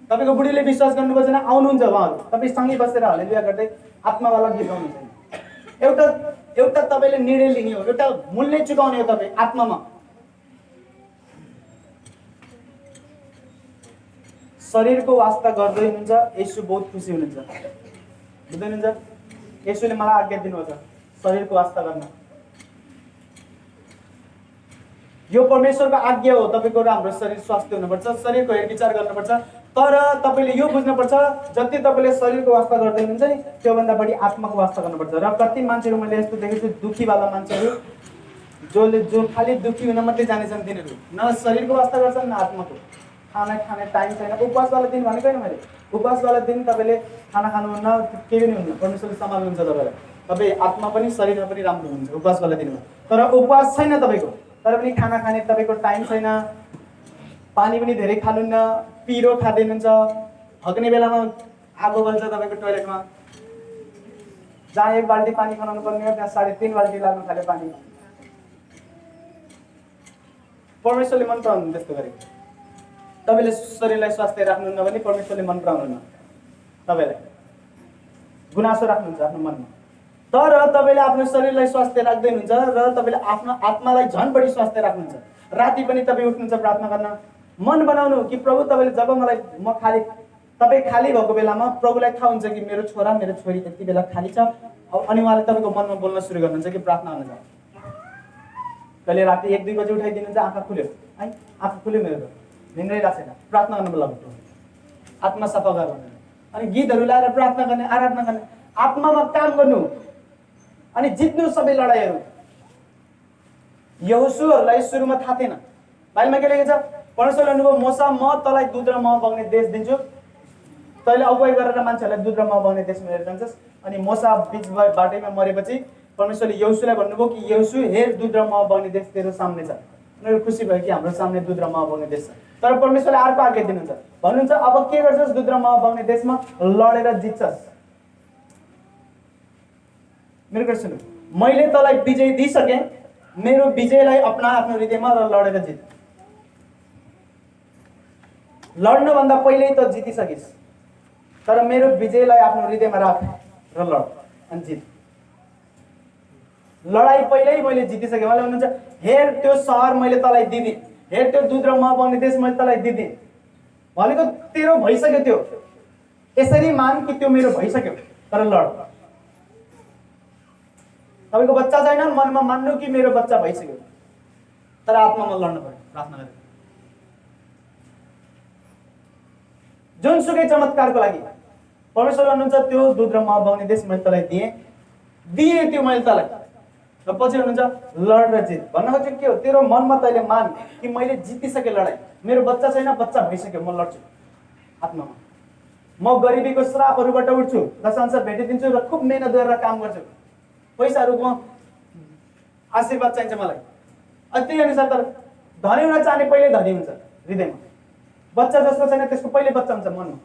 Speaker 1: तपाईँको बुढीले विश्वास गर्नुभएको छैन, आउनुहुन्छ उहाँहरू। तपाईँ सँगै बसेर हालेलुया गर्दै आत्मावाला गीत गाउनुहुन्छ। एउटा तपाईँले निर्णय लिने हो, एउटा मूल्य चुकाउने हो तपाईँ आत्मामा। शरीरको वास्ता गर्दै हुनुहुन्छ, यसु बहुत खुसी हुनुहुन्छ, बुझ्दै हुनुहुन्छ। यसुले मलाई आज्ञा दिनुहुन्छ शरीरको वास्ता गर्न। यो परमेश्वरको आज्ञा हो तपाईँको र हाम्रो शरीर स्वास्थ्य हुनुपर्छ, शरीरको हेरविचार गर्नुपर्छ। तर तपाईँले यो बुझ्नुपर्छ, जति तपाईँले शरीरको वास्ता गर्दै हुनुहुन्छ नि, त्योभन्दा बढी आत्माको वास्ता गर्नुपर्छ। र कति मान्छेहरू मैले यस्तो देखेको छु, दुःखीवाला मान्छेहरू जो खालि दुःखी हुन मात्रै जानेछन्, तिनीहरू न शरीरको वास्ता गर्छन् न आत्माको। खाना खाने टाइम छैन। उपवासवाला दिन भनेको होइन मैले, उपवासवाला दिन तपाईँले खाना खानुहुन्न, केही पनि हुन्न, परमेश्वरले सम्हाल्नुहुन्छ तपाईँलाई। तपाईँ आत्मा पनि शरीरमा पनि राम्रो हुन्छ उपवासवाला दिनमा। तर उपवास छैन तपाईँको, तर पनि खाना खाने तपाईँको टाइम छैन, पानी पनि धेरै खानुहुन्न, पिरो खाँदै हुनुहुन्छ, हग्ने बेलामा आगो बल्छ तपाईँको टोयलेटमा, जहाँ 1 बाल्टी पानी खनाउनु पर्ने हो त्यहाँ 3.5 बाल्टी लाग्नु थाल्यो पानी। परमेश्वरले मन पराउनु त्यस्तो गरेको। तपाईँले शरीरलाई स्वास्थ्य राख्नुहुन्न भने परमेश्वरले मन पराउनुहुन्न, तपाईँलाई गुनासो राख्नुहुन्छ आफ्नो मनमा। तर तपाईँले आफ्नो शरीरलाई स्वास्थ्य राख्दै हुनुहुन्छ र तपाईँले आफ्नो आत्मालाई झन् बढी स्वास्थ्य राख्नुहुन्छ। राति पनि तपाईँ उठ्नुहुन्छ प्रार्थना गर्न, मन बनाउनु कि प्रभु तपाईँले जब तपाईँ खाली भएको बेलामा प्रभुलाई थाहा हुन्छ कि मेरो छोरा मेरो छोरी यति बेला खाली छ, अनि उहाँले तपाईँको मनमा बोल्न सुरु गर्नुहुन्छ कि प्रार्थना गर्न जाऊ। कहिले राति 1-2 बजे उठाइदिनुहुन्छ, आँखा खुल्यो है, आँखा खुल्यो मेरो, निन्द्रै रहेको छैन, प्रार्थना गर्नु बोलाउनु, आत्मा सफा गर भनेर। अनि गीतहरू लाएर प्रार्थना गर्ने, आराधना गर्ने, आत्मामा काम गर्नु अनि जित्नु सबै लडाइँहरू। यहोशूहरूलाई सुरुमा थाहा थिएन। बाइबलमा के लेखेको छ? परमेश्वरले भन्नुभयो मोसा म तँलाई दुध र मह बग्ने देश दिन्छु, तैँले अगुवाई गरेर मान्छेहरूलाई दुध र मह बग्ने देशमा लिएर जान्छस्। अनि मोसा बिच बाटैमा मरेपछि परमेश्वरले यहोशूलाई भन्नुभयो कि यहोशू हेर दुध र मह बग्ने देश तेरो सामने छ। उनीहरू खुसी भयो कि हाम्रो सामने दुध र मह बग्ने देश छ। तर परमेश्वरले अर्को आज्ञा दिनुहुन्छ, भन्नुहुन्छ अब के गर्छस्? दुध र मह बग्ने देशमा लडेर जित्छस्। मेरो कुरा सुन्नु, मैले तँलाई विजय दिइसकेँ, मेरो विजयलाई अपना आफ्नो हृदयमा र लडेर जित। लड्नभन्दा पहिल्यै त जितिसकिस्, तर मेरो विजयलाई आफ्नो हृदयमा राख र लड अनि जित। लडाई पहिल्यै मैले जितिसकेँ। उहाँले भन्नुहुन्छ हेर त्यो सहर मैले तँलाई दिदिएँ, हेर त्यो दुध र मह बग्ने देश मैले तँलाई दिदिएँ। भनेको तेरो भइसक्यो, त्यो यसरी मान कि त्यो मेरो भइसक्यो, तर लड। तपाईँको बच्चा छैन, मनमा मान्नु कि मेरो बच्चा भइसक्यो, तर आत्मामा लड्नु पर्यो, प्रार्थना गरेर। जुनसुकै चमत्कारको लागि परमेश्वर भन्नुहुन्छ त्यो दुध र मह बग्ने देश मैले तँलाई दिएँ त्यो मैले तँलाई। र पछि भन्नुहुन्छ लड र जित। भन्न खोजेको के हो? तेरो मनमा तैँले मान कि मैले जितिसकेँ लडाइँ, मेरो बच्चा छैन, बच्चा भइसक्यो, म लड्छु आत्मामा। म गरिबीको श्रापहरूबाट उठ्छु, दशांश भेटिदिन्छु र खुब मेहनत गरेर काम गर्छु, पैसाहरूको आशीर्वाद चाहिन्छ मलाई। अनि त्यही अनुसार तर धनी हुन चाहने पहिले धनी हुन्छ हृदयमा, बच्चा जसको छैन त्यसको पहिले बच्चा हुन्छ मनमा,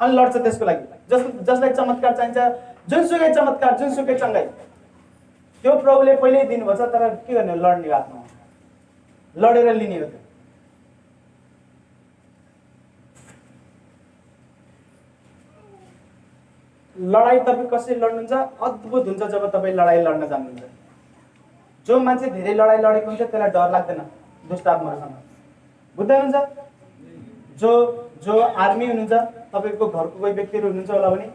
Speaker 1: अनि लड्छ त्यसको लागि। जसलाई चमत्कार चाहिन्छ, जुनसुकै चमत्कार, जुनसुकै चङ्गाई, त्यो प्रभुले पहिल्यै दिनुभएको छ, तर के गर्ने? लड्ने हो आत्मामा, लडेर लिने हो त्यो। लडाई तपाईँ कसरी लड्नुहुन्छ? अद्भुत हुन्छ जब तपाईँ लडाई लड्न जान्नुहुन्छ। जो मान्छे धेरै लडाई लडेको हुन्छ त्यसलाई डर लाग्दैन दुष्ट आत्माहरूसँग, बुझ्दै हुनुहुन्छ? जो आर्मी हुनुहुन्छ, तपाईँको घरको कोही व्यक्तिहरू हुनुहुन्छ होला भने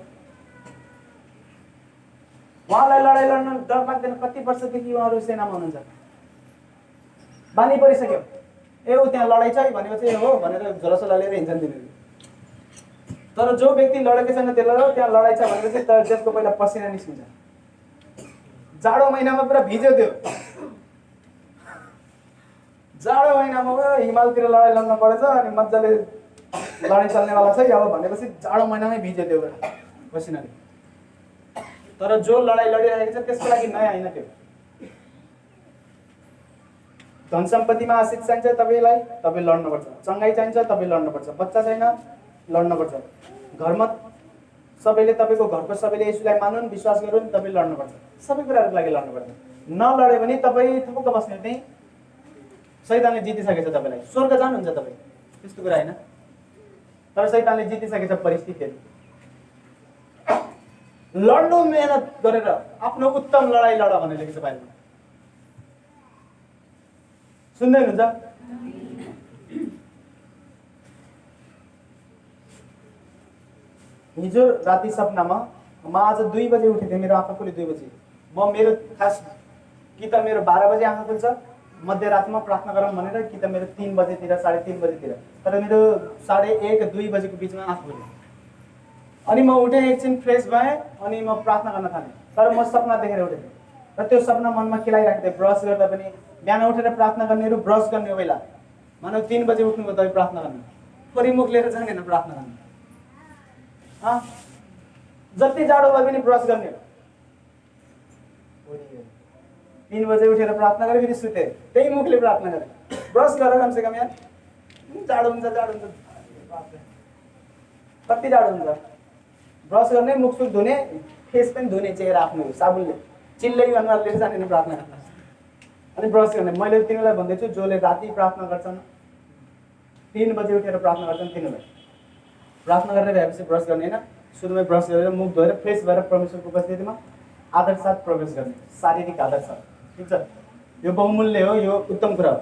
Speaker 1: उहाँलाई लडाई लड्न डर लाग्दैन। कति वर्षदेखि उहाँहरू सेनामा हुनुहुन्छ, बानी परिसक्यो। ए ऊ त्यहाँ लडाई छ है भनेपछि हो भनेर झोलासोला लिएर हिँड्छन् तिनीहरू। तर जो व्यक्ति लडेको छैन त्यसलाई त्यहाँ लडाई छ भनेपछि त्यसको पहिला पसिना निस्किन्छ। जाडो महिनामा पुरा भिज्यो त्यो, जाडो महिनामा हिमालतिर लडाई लड्न परेछ अनि मजाले लडाई चल्नेवाला छ अब भनेपछि जाडो महिनामै भिज्यो त्यो पसिनाले। तर जो लडाई लडिरहेको छ त्यसको लागि नयाँ होइन त्यो। धन सम्पत्तिमा आशिष चाहिन्छ तपाईँलाई, तपाईँ लड्नुपर्छ। चङ्गाई चाहिन्छ, तपाईँ लड्नुपर्छ। बच्चा छैन, लड्नुपर्छ। घरमा सबैले, तपाईँको घरको सबैले यसुलाई मानुन्, विश्वास गरून्, तपाईँ लड्नुपर्छ। सबै कुराहरूको लागि लड्नुपर्छ। नलड्यो भने तपाईँ थुप्प बस्ने, त्यही शैतानले जितिसकेछ तपाईँलाई। स्वर्ग जानुहुन्छ तपाईँ, त्यस्तो कुरा होइन। तर शैतानले जितिसकेछ परिस्थितिहरू। लड्नु, मेहनत गरेर आफ्नो उत्तम लडाई लड भनेर लेखेको छ बाइबलमा। सुन्दै हुनुहुन्छ? हिजो राति सपनामा म आज 2 बजे उठेको थिएँ, मेरो आँखा खुल्यो 2 बजे। म मेरो खास कि त मेरो 12 बजे आँखा खुल्छ मध्यरातमा प्रार्थना गरौँ भनेर, कि त मेरो 3 बजेतिर, 3:30 बजेतिर। तर मेरो 1:30, 2 बजेको बिचमा आँखा खुल्यो। अनि म उठेँ, एकछिन फ्रेस भएँ, अनि म प्रार्थना गर्न थालेँ। तर म सपना देखेर उठेँ र त्यो सपना मनमा खेलाइरहेको थिएँ। ब्रस गर्दा पनि बिहान उठेर प्रार्थना गर्नेहरू ब्रस गर्ने हो बेला, मानव 3 बजे उठ्नुभयो तपाईँ प्रार्थना गर्नु, परिमुख लिएर जाँदैन प्रार्थना गर्नु। जति जाडो भए पनि ब्रस गर्ने हो। 3 बजे उठेर प्रार्थना गरेँ, फेरि सुतेँ, त्यही मुखले प्रार्थना गरेँ। ब्रस गरेर कमसेकम यार, जाडो हुन्छ, जाडो हुन्छ, कति जाडो हुन्छ। ब्रस गर्ने, मुख सुख धुने, फेस पनि धुने, चेहरा आफ्नो साबुनले, चिल्लै अनुहार लिएर जाने प्रार्थना गर्दा, अनि ब्रस गर्ने। मैले तिनीहरूलाई भन्दैछु जसले राति प्रार्थना गर्छन्, 3 बजे उठेर प्रार्थना गर्छन्, तिनीहरूलाई प्रार्थना गरेर भएपछि ब्रस गर्ने होइन, सुरुमै ब्रस गरेर मुख धोएर फ्रेस भएर परमेश्वरको उपस्थितिमा आदर साथ प्रवेश गर्ने, शारीरिक आदर साथ। ठिक छ? यो बहुमूल्य हो, यो उत्तम कुरा हो।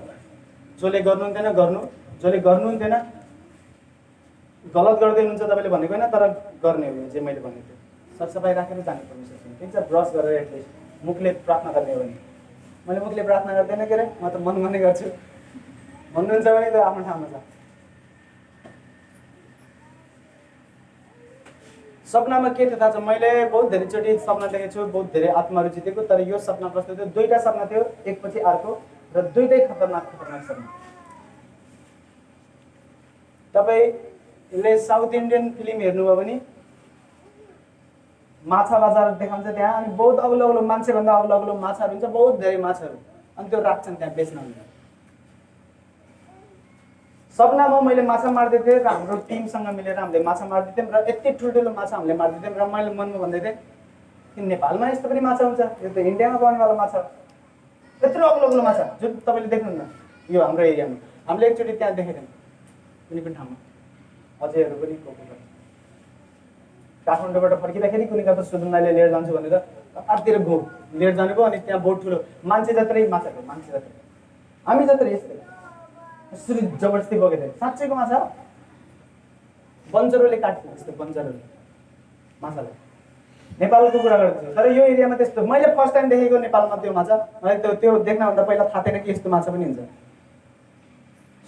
Speaker 1: जसले गर्नुहुन्थेन गर्नु, जसले गर्नुहुन्थेन गलत गर्दै हुनुहुन्छ तपाईँले भनेको होइन, तर गर्ने हो जे मैले भनेको थिएँ। सरसफाइ राखेर जाने परमेश्वरसँग। ठिक छ? ब्रस गरेर एटलिस्ट मुखले प्रार्थना गर्ने हो भने मैले मुखले प्रार्थना गर्दैन के अरे, म त मन मनै गर्छु भन्नुहुन्छ भने त आफ्नो ठाउँमा छ। सपनामा के थियो थाहा छ? मैले बहुत धेरैचोटि सपना देखेको छु, बहुत धेरै आत्माहरू जितेको। तर यो सपना कस्तो थियो? दुईटा सपना थियो, एकपछि अर्को, र दुईटै खतरनाक खतरनाक सपना। तपाईँले साउथ इन्डियन फिल्म हेर्नुभयो भने माछा बजार देखाउँछ त्यहाँ, अनि बहुत अग्लो अग्लो मान्छेभन्दा अग्लो अग्लो माछाहरू हुन्छ, बहुत धेरै माछाहरू, अनि त्यो राख्छन् त्यहाँ बेच्न। सपनामा मैले माछा मार्दै थिएँ र हाम्रो टिमसँग मिलेर हामीले माछा मार्दै थियौँ, र यति ठुल्ठुलो माछा हामीले मार्दै थियौँ, र मैले मनमा भन्दै थिएँ कि नेपालमा यस्तो पनि माछा हुन्छ, यो त इन्डियामा पाउनेवाला माछा हो। यत्रो अग्लो अग्लो माछा जुन तपाईँले देख्नुहुन्न यो हाम्रो एरियामा। हामीले एकचोटि त्यहाँ देखेको थियौँ कुनै पनि ठाउँमा, अझैहरू पनि काठमाडौँबाट फर्किँदाखेरि कुनै कता सुदुनाले लिएर जान्छु भनेर कतातिर गो लिएर जानुभयो, अनि त्यहाँ बहुत ठुलो मान्छे जत्रै माछा थियो, मान्छे जत्रै, हामी जत्रै यस्तै यसरी जबरजस्ती बोकेको थियो। साँच्चैको माछा, बन्जरोले काट्थ्यो त्यस्तो, बन्जरोले माछालाई। नेपालको कुरा गर्दैछु, तर यो एरियामा त्यस्तो मैले फर्स्ट टाइम देखेको नेपालमा त्यो माछा। मलाई त्यो देख्नभन्दा पहिला थाहा थिएन कि यस्तो माछा पनि हुन्छ।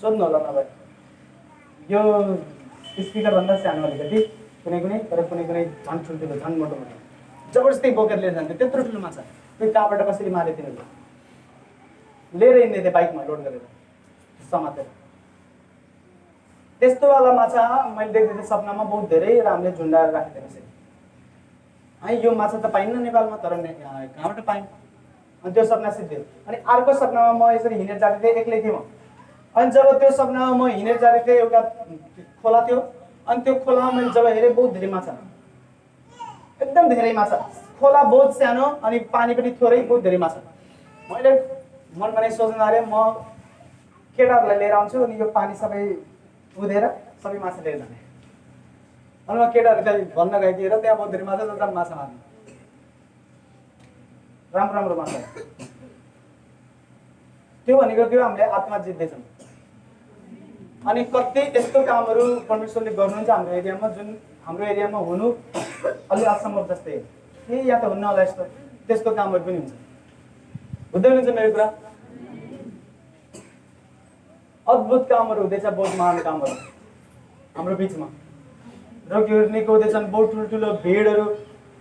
Speaker 1: सोध्नु होला नभए, यो स्पिकरभन्दा सानो अलिकति कुनै कुनै, तर कुनै कुनै झन् ठुल्ठुलो, झन् मोटो मोटो, जबरजस्ती बोकेर लिएर जान्थ्यो। त्यत्रो ठुलो माछा त्यो कहाँबाट कसरी मारे तिनीहरूले, लिएर हिँड्दै थिए बाइकमा लोड गरेर समातेर। त्यस्तोवाला माछा मैले देख्दै थिएँ सपनामा बहुत धेरै, र हामीले झुन्डाएर राखेको थिएँ। है यो माछा त पाइन्न नेपालमा, तर कहाँबाट पायौँ? अनि त्यो सपना सिद्धियो। अनि अर्को सपनामा म यसरी हिँडेर जाँदै थिएँ, एक्लै थिएँ म। अनि जब त्यो सपनामा म हिँडेर जाँदै थिएँ, एउटा खोला थियो, अनि त्यो खोलामा मैले जब हेरेँ बहुत धेरै माछा, एकदम धेरै माछा। खोला बहुत सानो अनि पानी पनि थोरै, बहुत धेरै माछा। मैले मनमा नै सोच्न थालेँ, म केटाहरूलाई लिएर आउँछु अनि यो पानी सबै उधेर सबै माछा लिएर जाने। अनि म केटाहरूलाई भन्न गएँ कि र त्यहाँ बहुत धेरै माछा छ, माछा मार्ने, राम्रो राम्रो माछा। त्यो भनेको त्यो हामीले आत्मा जित्दैछौँ। अनि कति यस्तो कामहरू परमेश्वरले गर्नुहुन्छ हाम्रो एरियामा, जुन हाम्रो एरियामा हुनु अलि असम्भव जस्तै हो। या त हुन्न होला यस्तो, त्यस्तो कामहरू पनि हुन्छ। हुँदै हुनुहुन्छ मेरो कुरा? अद्भुत कामहरू हुँदैछ, बहुत महान कामहरू हाम्रो बिचमा। रोगीहरू निको हुँदैछन्, बहुत ठुल्ठुलो भिडहरू।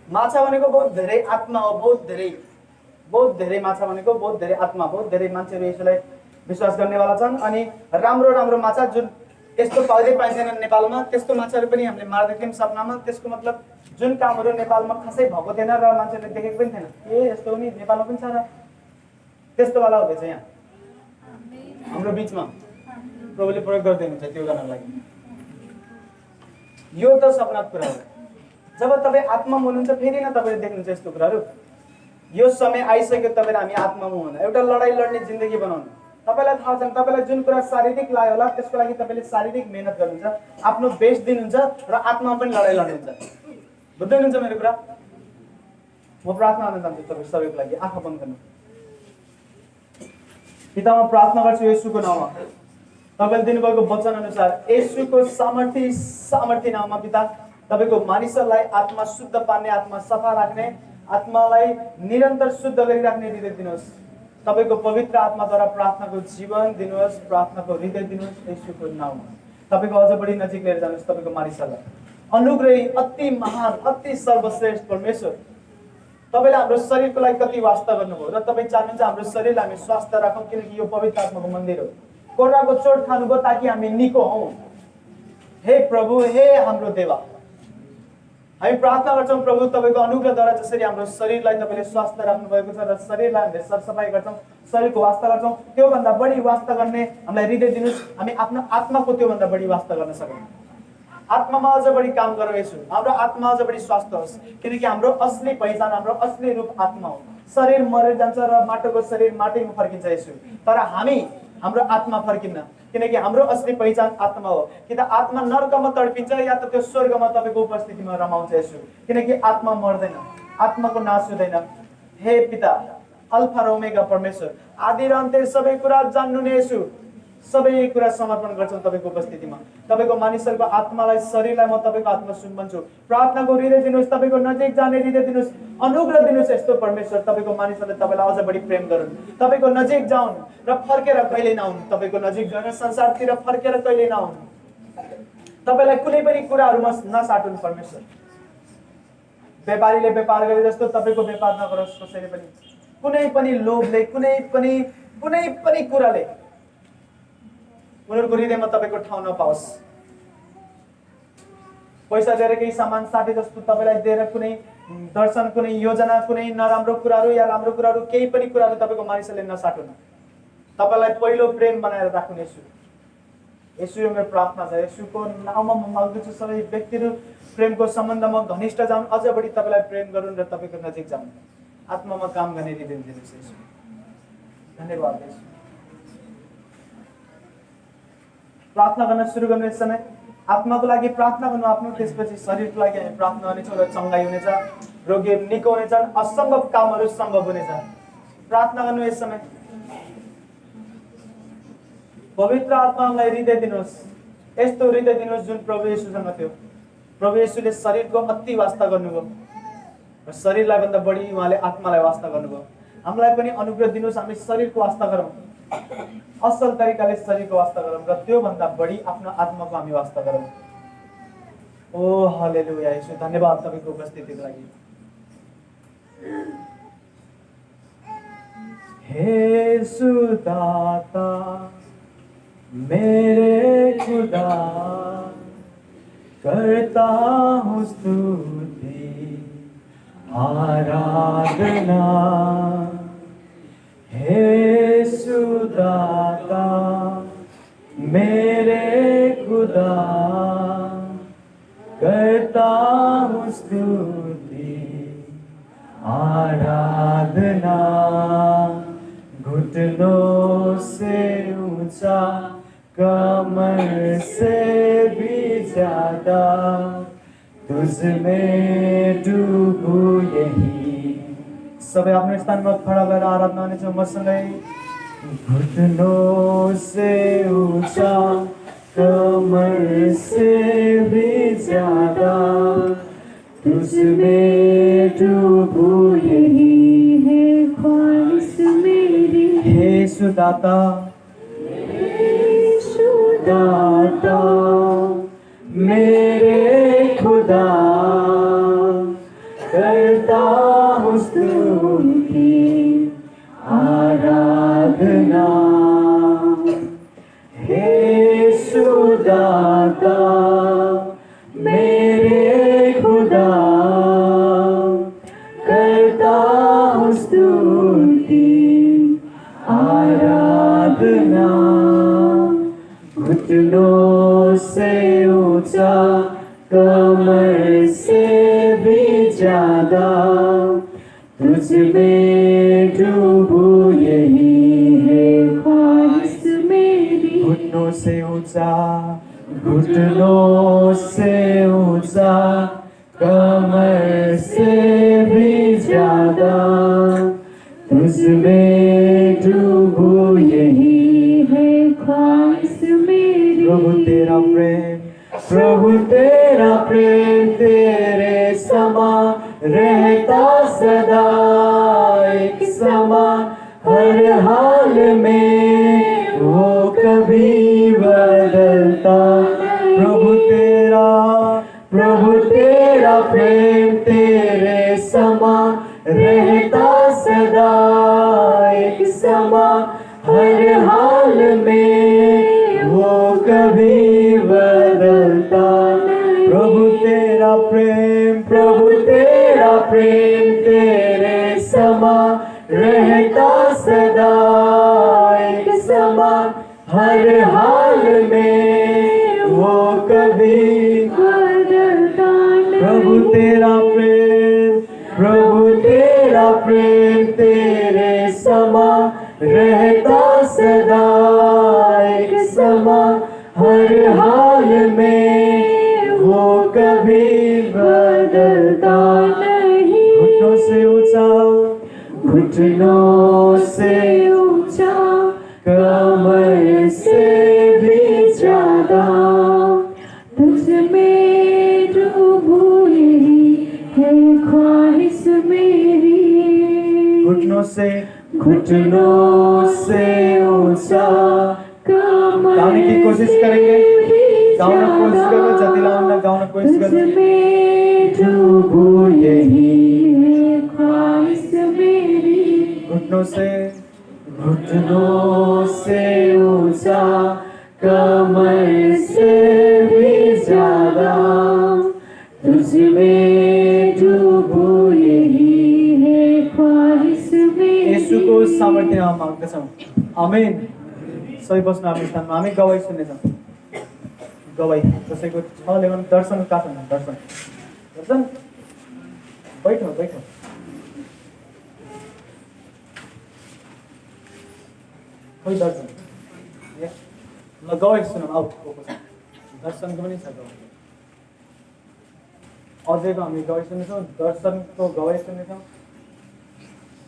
Speaker 1: माछा भनेको बहुत धेरै आत्मा हो, बहुत धेरै माछा भनेको बहुत धेरै आत्मा, बहुत धेरै मान्छेहरू यसलाई विश्वास गर्नेवाला छन्। अनि राम्रो राम्रो माछा जुन यस्तो पाउँदै पाइँदैन नेपालमा, त्यस्तो माछाहरू पनि हामीले मार्दै थियौँ सपनामा। त्यसको मतलब जुन कामहरू नेपालमा खासै भएको थिएन र मान्छेले देखेको पनि थिएन, यस्तो पनि नेपालमा पनि छ र त्यस्तोवाला हुँदैछ यहाँ हाम्रो बिचमा। प्रभुले प्रयोग गर्दै हुन्छ त्यो गर्नको लागि। यो त सपनाको कुरा हो। जब तपाईँ आत्मामा हुनुहुन्छ फेरि न तपाईँले देख्नुहुन्छ यस्तो कुराहरू। यो समय आइसक्यो तपाईँ हामी आत्मामा हुन, एउटा लडाइँ लड्ने जिन्दगी बनाउनु। तपाईँलाई थाहा छ, तपाईँलाई जुन कुरा शारीरिक लाग्यो होला त्यसको लागि तपाईँले शारीरिक मेहनत गर्नुहुन्छ, आफ्नो बेस्ट दिनुहुन्छ र आत्मामा पनि लडाइँ लड्नुहुन्छ। बुझ्दै हुनुहुन्छ मेरो कुरा? म प्रार्थना गर्न चाहन्छु तपाईँ सबैको लागि। आँखा बन्द गर्नु। पिता, म प्रार्थना गर्छु येशूको नाममा, तपाईँले दिनुभएको वचन अनुसार येशूको सामर्थ्य नाममा पिता, तपाईँको मानिसहरूलाई आत्मा शुद्ध पार्ने, आत्मा सफा राख्ने, आत्मालाई निरन्तर शुद्ध गरिराख्ने हृदय दिनुहोस्। तपाईँको पवित्र आत्माद्वारा प्रार्थनाको जीवन दिनुहोस्, प्रार्थनाको हृदय दिनुहोस् येशूको नाममा। तपाईँको अझ बढी नजिक लिएर जानुहोस् तपाईँको मानिसहरूलाई। अनुग्रही, अति महान, अति सर्वश्रेष्ठ परमेश्वर, तपाईँले हाम्रो शरीरको लागि कति वास्ता गर्नुभयो र तपाईँ चाहनुहुन्छ हाम्रो शरीरलाई हामी स्वास्थ्य राखौँ, किनकि यो पवित्र आत्माको मन्दिर हो। कोराको चोट खानुभयो ताकि हामी निको हौँ। हे प्रभु, हे हाम्रो देवा, हामी प्रार्थना गर्छौँ प्रभु, तपाईँको अनुग्रहद्वारा जसरी हाम्रो शरीरलाई तपाईँले स्वास्थ्य राख्नु भएको छ र शरीरलाई हामीले सरसफाइ गर्छौँ, शरीरको वास्ता गर्छौँ, त्योभन्दा बढी वास्ता गर्ने हामीलाई हृदय दिनुहोस्। हामी आफ्नो आत्माको त्योभन्दा बढी वास्ता गर्न सकौँ। आत्मामा अझ बढी काम गराइछु, हाम्रो आत्मा अझ बढी स्वास्थ्य होस्, किनकि हाम्रो असली पहिचान, हाम्रो असली रूप आत्मा हो। शरीर मरेर जान्छ र माटोको शरीर माटैमा फर्किन्छ यसो, तर हाम्रो आत्मा फर्किन्न, किनकि हाम्रो असली पहिचान आत्मा हो। कि त आत्मा नर्कमा तडपिन्छ या त त्यो स्वर्गमा तपाईँको उपस्थितिमा रमाउँछ यसो, किनकि आत्मा मर्दैन, आत्माको नाश हुँदैन। हे पिता, अल्फा र ओमेगा परमेश्वर, आदि र अन्त्य सबै कुरा जान्नु नै यसो, सबै कुरा समर्पण गर्छौँ तपाईँको उपस्थितिमा। तपाईँको मानिसहरूको आत्मालाई, शरीरलाई म तपाईँको आत्मा सुम्बन्छु। प्रार्थनाको हृदय दिनुहोस्, तपाईँको नजिक जाने हृदय दिनुहोस्, अनुग्रह दिनुहोस् यस्तो परमेश्वर। तपाईँको मानिसहरूले तपाईँलाई अझ बढी प्रेम गरून्, तपाईँको नजिक जाउन् र फर्केर कहिले नआउन्, तपाईँको नजिक गएर संसारतिर फर्केर कहिले नआउन्, तपाईँलाई कुनै पनि कुराहरूमा नसाटुन् परमेश्वर। व्यापारीले व्यापार गरे जस्तो तपाईँको व्यापार नगरोस् कसैले पनि, कुनै पनि लोभले, कुनै पनि कुराले उनीहरूको हृदयमा तपाईँको ठाउँ नपाओस्। पैसा दिएर केही सामान साटे जस्तो तपाईँलाई दिएर कुनै दर्शन, कुनै योजना, कुनै नराम्रो कुराहरू या राम्रो कुराहरू, केही पनि कुराहरू तपाईँको मानिसहरूले नसाटुन्। तपाईँलाई पहिलो प्रेम बनाएर राख्नु यसु। यसु यो मेरो प्रार्थना छ, यसुको नाममा म माग्दछु सबै व्यक्तिहरू प्रेमको सम्बन्धमा घनिष्ठ जाउन्, अझ बढी तपाईँलाई प्रेम गरून् र तपाईँको नजिक जाउन्, आत्मामा काम गर्ने हृदय दिनुहोस् यसु। धन्यवाद यसु। प्रार्थना गर्न सुरु गर्ने समय आत्माको लागि प्रार्थना गर्नु आफ्नो, त्यसपछि शरीरको लागि हामी प्रार्थना गर्नेछौँ र चङ्गाई हुनेछ, रोगीहरू निको हुनेछन्, असम्भव कामहरू सम्भव हुनेछ। प्रार्थना गर्नु यस समय। पवित्र आत्मालाई हृदय दिनुहोस्, यस्तो हृदय दिनुहोस् जुन प्रभु येशूसँग थियो। प्रभु येशूले शरीरको अति वास्ता गर्नुभयो र शरीरलाई भन्दा बढी उहाँले आत्मालाई वास्ता गर्नुभयो। हामीलाई पनि अनुग्रह दिनुहोस्, हामी शरीरको वास्ता गरौँ, असल तरिकाले शरीरको वास्ता गरौँ र त्यो भन्दा बढी आफ्नो आत्माको हामी वास्ता गरौँ। ओ हालेलुया येशू, धन्यवाद तपाईँको उपस्थितिको लागि। हे यीशु दाता मेरे खुदा, करता हूँ स्तुति आराधना। हे यीशु दाता मेरे खुदा, करता हूँ स्तुति आराधना। घुटनों से ऊंचा, कमर से भी ज्यादा, तुझ में डूबू यही। सबै आफ्नो स्थानमा खडा भएर आराधना गर्नेछौँ मसँगै। घुटनों से ऊंचा, कमर से भी ज्यादा, तुझ में डूबू यही है ख्वाहिश मेरी। हे यीशु दाता, दाता मेरे खुदा, करता हूँ स्तुति आराधना। हे यीशु दाता मेरे खुदा, करता हूँ स्तुति आराधना। घुटनों से ऊंचा, कमर से भी ज्यादा, तुझ में डूबू यही है ख्वाहिश मेरी। घुटनों से ऊंचा, घुटनों से ऊंचा, कमर से भी ज्यादा, तुझ में डूबू यही है ख्वाहिश मेरी। प्रभु तेरा प्रेम, प्रभु तेरा प्रेम तेरे समा रहता सदा, एक समा हर हाल में, वो कभी बदलता। प्रभु तेरा प्रेम तेरे समा रहता सदा, एक समा हर हाल में, वो कभी बदलता। प्रभु तेरा प्रेम, प्रभु तेरा प्रेम तेरे समा रहता सदा, एक समा हर हाल में, वो कभी बदलता नहीं। प्रभु तेरा प्रेम, प्रभु तेरा प्रेम तेरे समा रहता सदा, एक समा हर हाल में, वो कभी बदलता नहीं। घुटनों से ऊंचा, घुटनों से ऊंचा, कमर से
Speaker 2: तुझमें डूबूं यही है ख्वाहिश मेरी।
Speaker 1: घुटनों से ऊंचा गाने की कोशिश करेंगे। गाना कोशिश करो, जतिलाउन गाउन कोशिश करो।
Speaker 2: तुझमें डूबूं यही है ख्वाहिश मेरी।
Speaker 1: घुटनों से ऊंचा, कमर से भी ज्यादा
Speaker 2: तुझमें डूबूं यही है ख्वाहिश मेरी।
Speaker 1: येशूको सामर्थ्यमा माग्दछौँ। आमेन। सही बस्नु आफ्नो स्थानमा। हामी गवाई सुन्नेछौँ। गवाई कसैको छ लेवन दर्शन कहाँ छन्? दर्शन बैठो खोइ दर्शन ल गवाई सुनौँ। आऊ दर्शनको पनि छ गवाई। अझैको हामी गवाई सुन्नेछौँ। दर्शनको गवाई सुन्नेछौँ।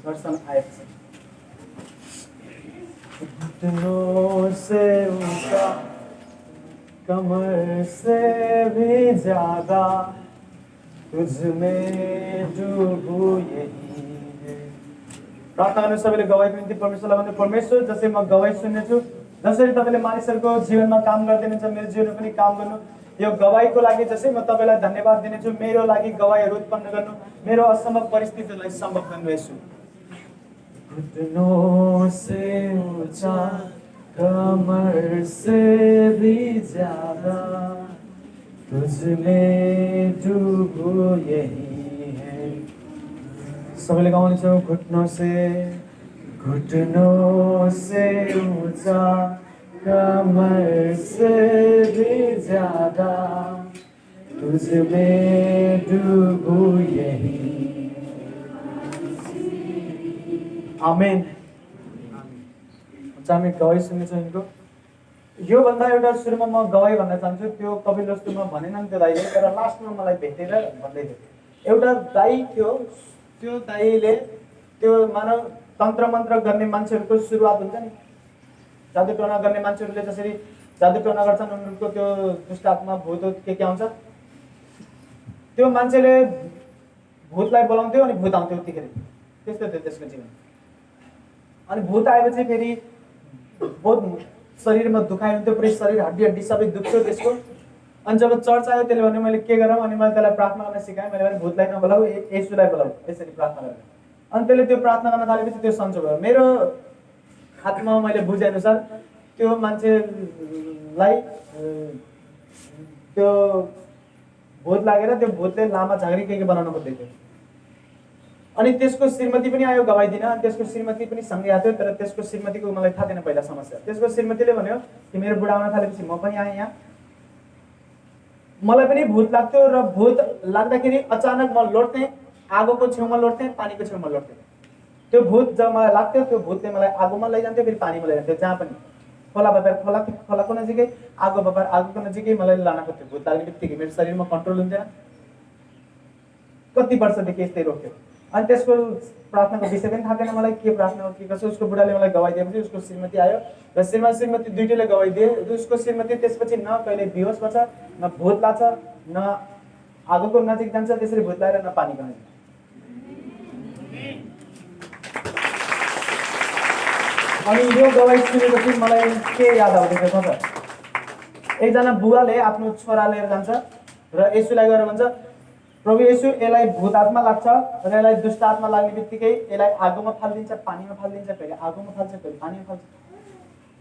Speaker 1: दर्शन आएको छ। घुटनों से ऊंचा, कमर से भी ज्यादा तुझमें डूबूं यही है। प्रार्थना गर्नु सबैले गवाईको निम्ति परमेश्वरलाई भन्नु, परमेश्वर जसरी म गवाई सुन्नेछु, जसरी तपाईँले मानिसहरूको जीवनमा काम गर्दैनुहुन्छ, मेरो जीवनमा पनि काम गर्नु। यो गवाईको लागि जसरी म तपाईँलाई धन्यवाद दिनेछु। मेरो लागि गवाईहरू उत्पन्न गर्नु, मेरो असम्भव परिस्थितिहरूलाई सम्भव गर्नु येशू। घुटनों से ऊंचा, कमर से भी ज्यादा तुझमें डूबूं यही है। सबैले गाउनेछौँ। घुटनों से ऊंचा, कमर से भी ज्यादा तुझमें डूबूं यही। आमेन। हामी गवाई सुन्नेछौँ यिनको। योभन्दा एउटा सुरुमा म गवाई भन्न चाहन्छु। त्यो कपिल वस्तुमा भनेनन् त्यो दाइले, तर लास्टमा मलाई भेटेर भन्दै थियो। एउटा दाइ थियो, त्यो दाइले त्यो मानव तन्त्र मन्त्र गर्ने मान्छेहरूको सुरुवात हुन्छ नि, जादु टोना गर्ने मान्छेहरूले जसरी जादु टोना गर्छन्, उनीहरूको त्यो दुष्ट आत्मा भूत के आउँछ, त्यो मान्छेले भूतलाई बोलाउँथ्यो अनि भूत आउँथ्यो। त्यतिखेर त्यस्तो थियो त्यसको जीवन। अनि भूत आएपछि फेरि बहुत शरीरमा दुखाइ हुन्थ्यो, पुरै शरीर हड्डी सबै दुख्थ्यो त्यसको। अनि जब चर्च आयो त्यसले भन्यो मैले के गरौँ? अनि मैले त्यसलाई प्रार्थना गर्न सिकाएँ। मैले भने भूतलाई नबोलाऊ, येशूलाई बोलाऊ, यसरी प्रार्थना गरेँ। अनि त्यसले त्यो प्रार्थना गर्न थालेपछि त्यो सन्चो भयो। मेरो हातमा मैले बुझेअनुसार त्यो मान्छेलाई त्यो भूत लागेर त्यो भूतले लामा झाँक्री के बनाउन खोज्दै थियो। अनि त्यसको श्रीमती पनि आयो गवाई दिन। अनि त्यसको श्रीमती पनि सँगै आएको थियो, तर त्यसको श्रीमतीको मलाई थाहा थिएन पहिला समस्या। त्यसको श्रीमतीले भन्यो कि मेरो बुढा आउन थालेपछि म पनि आएँ यहाँ, मलाई पनि भूत लाग्थ्यो र भूत लाग्दाखेरि अचानक म लोट्थेँ, आगोको छेउमा लोट्थेँ, पानीको छेउमा लोट्थेँ। त्यो भूत जब मलाई लाग्थ्यो त्यो भूतले मलाई आगोमा लैजान्थ्यो, फेरि पानीमा लैजान्थ्यो। जहाँ पनि खोला बपार खोलाको नजिकै, आगो बपार आगोको नजिकै मलाई लान खोज्थ्यो। भूत लाग्ने बित्तिकै मेरो शरीरमा कन्ट्रोल हुन्थेन। कति वर्षदेखि यस्तै रोक्थ्यो। अनि त्यसको प्रार्थनाको विषय पनि थाहा थिएन मलाई, के प्रार्थना हो के कसो। उसको बुढाले मलाई गवाई दिएपछि उसको श्रीमती आयो र श्रीमती दुइटैले गवाई दिए। उसको श्रीमती त्यसपछि न कहिले बेहोस गर्छ, न भूत लाग्छ, न आगोको नजिक जान्छ त्यसरी भूत लागेर, न पानीको नजिक। अनि यो गवाई सुनेपछि मलाई के याद आउँदैछ त? एकजना बुवाले आफ्नो छोरा लिएर जान्छ र येशूलाई गएर भन्छ, प्रभु येशू यसलाई भूत आत्मा लाग्छ र यसलाई दुष्ट आत्मा लाग्ने बित्तिकै यसलाई आगोमा फालिदिन्छ, पानीमा फालिदिन्छ, कहिले आगोमा फाल्छ, कहिले पानीमा फाल्छ।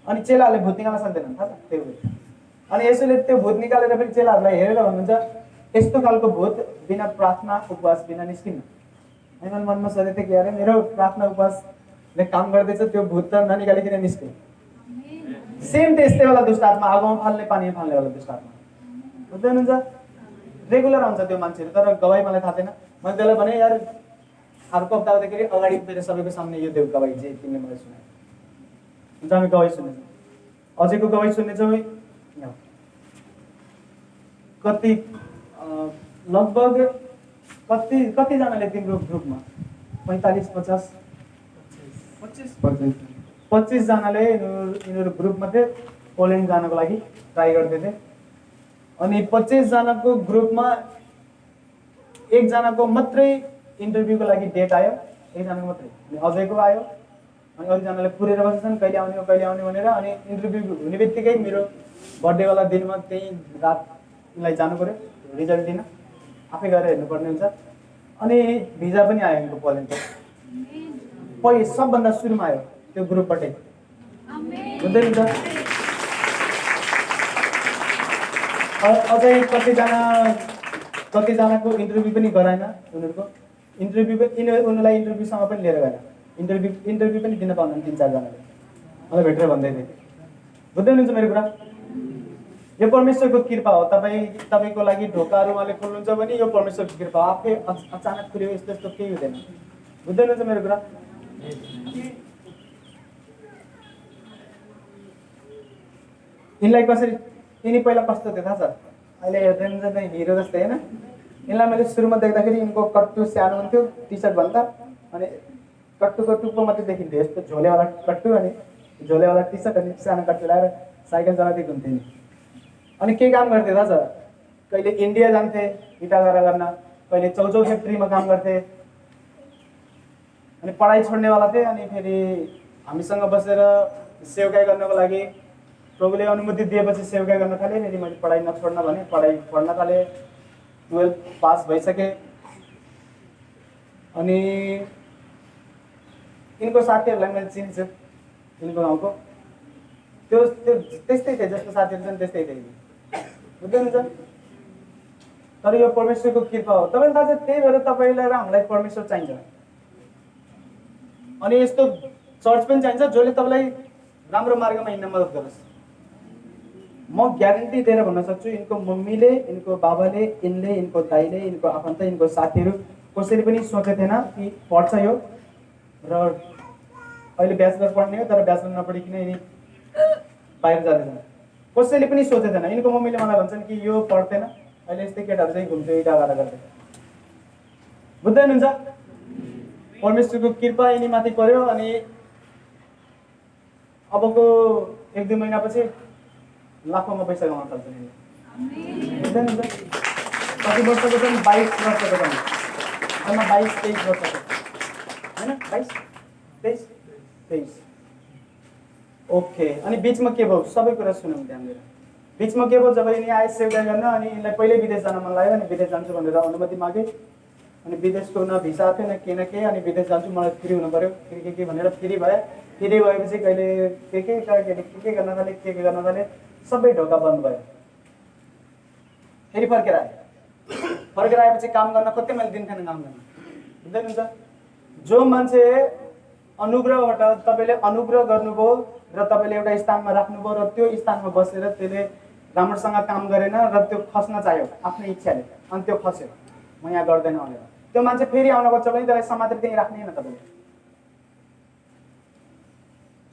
Speaker 1: अनि चेलाहरूले भूत निकाल्न सक्दैनन्, थाहा छ त्यो भूत। अनि येशूले त्यो भूत निकालेर फेरि चेलाहरूलाई हेरेर भन्नुहुन्छ, यस्तो खालको भूत बिना प्रार्थना उपवास बिना निस्किन्न। अनि मैले मनमा सोधेको थिएँ कि अरे मेरो प्रार्थना उपवासले काम गर्दैछ, त्यो भूत त ननिकालिकन निस्क्यो। सेम त्यस्तै वाला दुष्ट आत्मा, आगोमा फाल्ने पानीमा फाल्ने वाला दुष्ट आत्मा बुझ्दै हुनुहुन्छ? रेगुलर आउँछ त्यो मान्छेहरू, तर गवाई मलाई थाहा थिएन। मैले त्यसलाई भने यार अर्को हप्ता आउँदाखेरि अगाडि मेरो सबैको सामने यो देऊ गवाई जे तिमीले मलाई सुनायो। हुन्छ हामी गवाई सुन्नेछौँ। अझैको गवाई सुन्नेछौँ। कति लगभग कतिजनाले तिम्रो ग्रुपमा 45-50 25 जनाले यिनीहरू ग्रुपमा थिए पोल्यान्ड जानको लागि ट्राई गर्दै थिए। अनि 25 जनाको ग्रुपमा एकजनाको मात्रै इन्टरभ्यूको लागि डेट आयो, एकजनाको मात्रै। अनि अजयको आयो, अनि अरूजनाले पुरेर बसेछन् कहिले आउने भनेर। अनि इन्टरभ्यू हुने बित्तिकै मेरो बर्थडेवाला दिनमा त्यही रातलाई जानु पर्यो रिजल्ट दिन, आफै गएर हेर्नुपर्ने हुन्छ। अनि भिजा पनि आयो यिनको पोल्यान्डको, पहिले सबभन्दा सुरुमा आयो त्यो ग्रुपबाटै, हुँदै हुन्छ। अझै कतिजनाको इन्टरभ्यू पनि गराएन, उनीहरूको उनीहरूलाई इन्टरभ्यूसँग पनि लिएर गएन, इन्टरभ्यू पनि दिन पाउँदैन 3-4 जनाले, मलाई भेटेर भन्दै थिए। बुझ्दै हुनुहुन्छ मेरो कुरा? यो परमेश्वरको कृपा हो। तपाईँको लागि ढोकाहरू उहाँले खोल्नुहुन्छ भने यो परमेश्वरको कृपा हो। आफै अचानक खुल्यो यस्तो यस्तो केही हुँदैन। बुझ्दै हुनुहुन्छ मेरो कुरा? यिनलाई कसरी, यिनी पहिला कस्तो थियो थाहा छ? अहिले हेर्दै हिरो जस्तै होइन? यिनलाई मैले सुरुमा देख्दाखेरि यिनको कट्टु सानो हुन्थ्यो टी सर्ट भन्दा, अनि कट्टुको टुप्पो मात्रै देखिन्थ्यो, यस्तो झोलेवाला कट्टु अनि झोलेवाला टी सर्ट अनि सानो कट्टु लगाएर साइकल चलाउँदै घुम्थ्यो। अनि के काम गर्थे थाहा छ? कहिले इन्डिया जान्थे इटा गर्न, कहिले चौचौ फ्याक्ट्रीमा काम गर्थे, अनि पढाइ छोड्नेवाला थिए। अनि फेरि हामीसँग बसेर सेवकाई गर्नको लागि प्रभुले अनुमति दिएपछि सेवकाई गर्न थालेँ। फेरि मैले पढाइ नछोड्न भने पढाइ पढ्न थालेँ, 12 पास भइसकेँ। अनि यिनको साथीहरूलाई मैले चिन्छु, यिनको गाउँको त्यो त्यस्तै थिए, जस्तो साथीहरू छन् त्यस्तै थिए। बुझ्दै हुन्छ? तर यो परमेश्वरको कृपा हो। तपाईँलाई थाहा छ, त्यही भएर तपाईँलाई र हामीलाई परमेश्वर चाहिन्छ। अनि यस्तो चर्च पनि चाहिन्छ जसले तपाईँलाई राम्रो मार्गमा हिँड्न मद्दत गरोस्। म ग्यारेन्टी दिएर भन्न सक्छु, यिनको मम्मीले, यिनको बाबाले, यिनले, यिनको दाइले, यिनको आफन्त, यिनको साथीहरू कसैले पनि सोचे थिएन कि पढ्छ यो र अहिले ब्याचलर पढ्ने हो, तर ब्याचलर नपढिकन यिनी बाहिर जाँदैछन्। कसैले पनि सोचे थिएन। यिनको मम्मीले मलाई भन्छन् कि यो पढ्दैन, अहिले यस्तै केटाहरू चाहिँ घुम्थ्यो इटा गाडा गर्दै। बुझ्दै हुनुहुन्छ? परमेश्वरको कृपा यिनी माथि पर्यो। अनि अबको 1-2 महिनापछि लाखौँमा पैसा कमाउन थाल्छ। बुझ्दै हुनुहुन्छ? कति वर्षको छन्? 22 वर्षको छन्। अरूमा 22-23 वर्षको होइन, 22-23 ओके। अनि बिचमा के भयो? सबै कुरा सुनौँ ध्यान दिएर। बिचमा के भयो? जब यिनी आए सेवकाई गर्न, अनि यिनलाई पहिल्यै विदेश जान मन लाग्यो, अनि विदेश जान्छु भनेर अनुमति मागे। अनि विदेशको न भिसा थियो न के, अनि विदेश जान्छु, मलाई फ्री हुनु पऱ्यो, फ्री के भनेर फ्री भए। फ्री भएपछि कहिले के गर्न थाले, सबै ढोका बन्द भयो। फेरि फर्केर आएपछि काम गर्न खोज्थेँ, मैले दिन्थेन काम गर्न। बुझ्दै हुनुहुन्छ? जो मान्छे अनुग्रहबाट तपाईँले अनुग्रह गर्नुभयो र तपाईँले एउटा स्थानमा राख्नुभयो र त्यो स्थानमा बसेर त्यसले राम्रोसँग काम गरेन र त्यो खस्न चाह्यो आफ्नै इच्छाले, अनि त्यो खस्यो, म यहाँ गर्दैन भनेर, त्यो मान्छे फेरि आउन खोज्छ भने त्यसलाई समातेर त्यहीँ राख्ने होइन। तपाईँले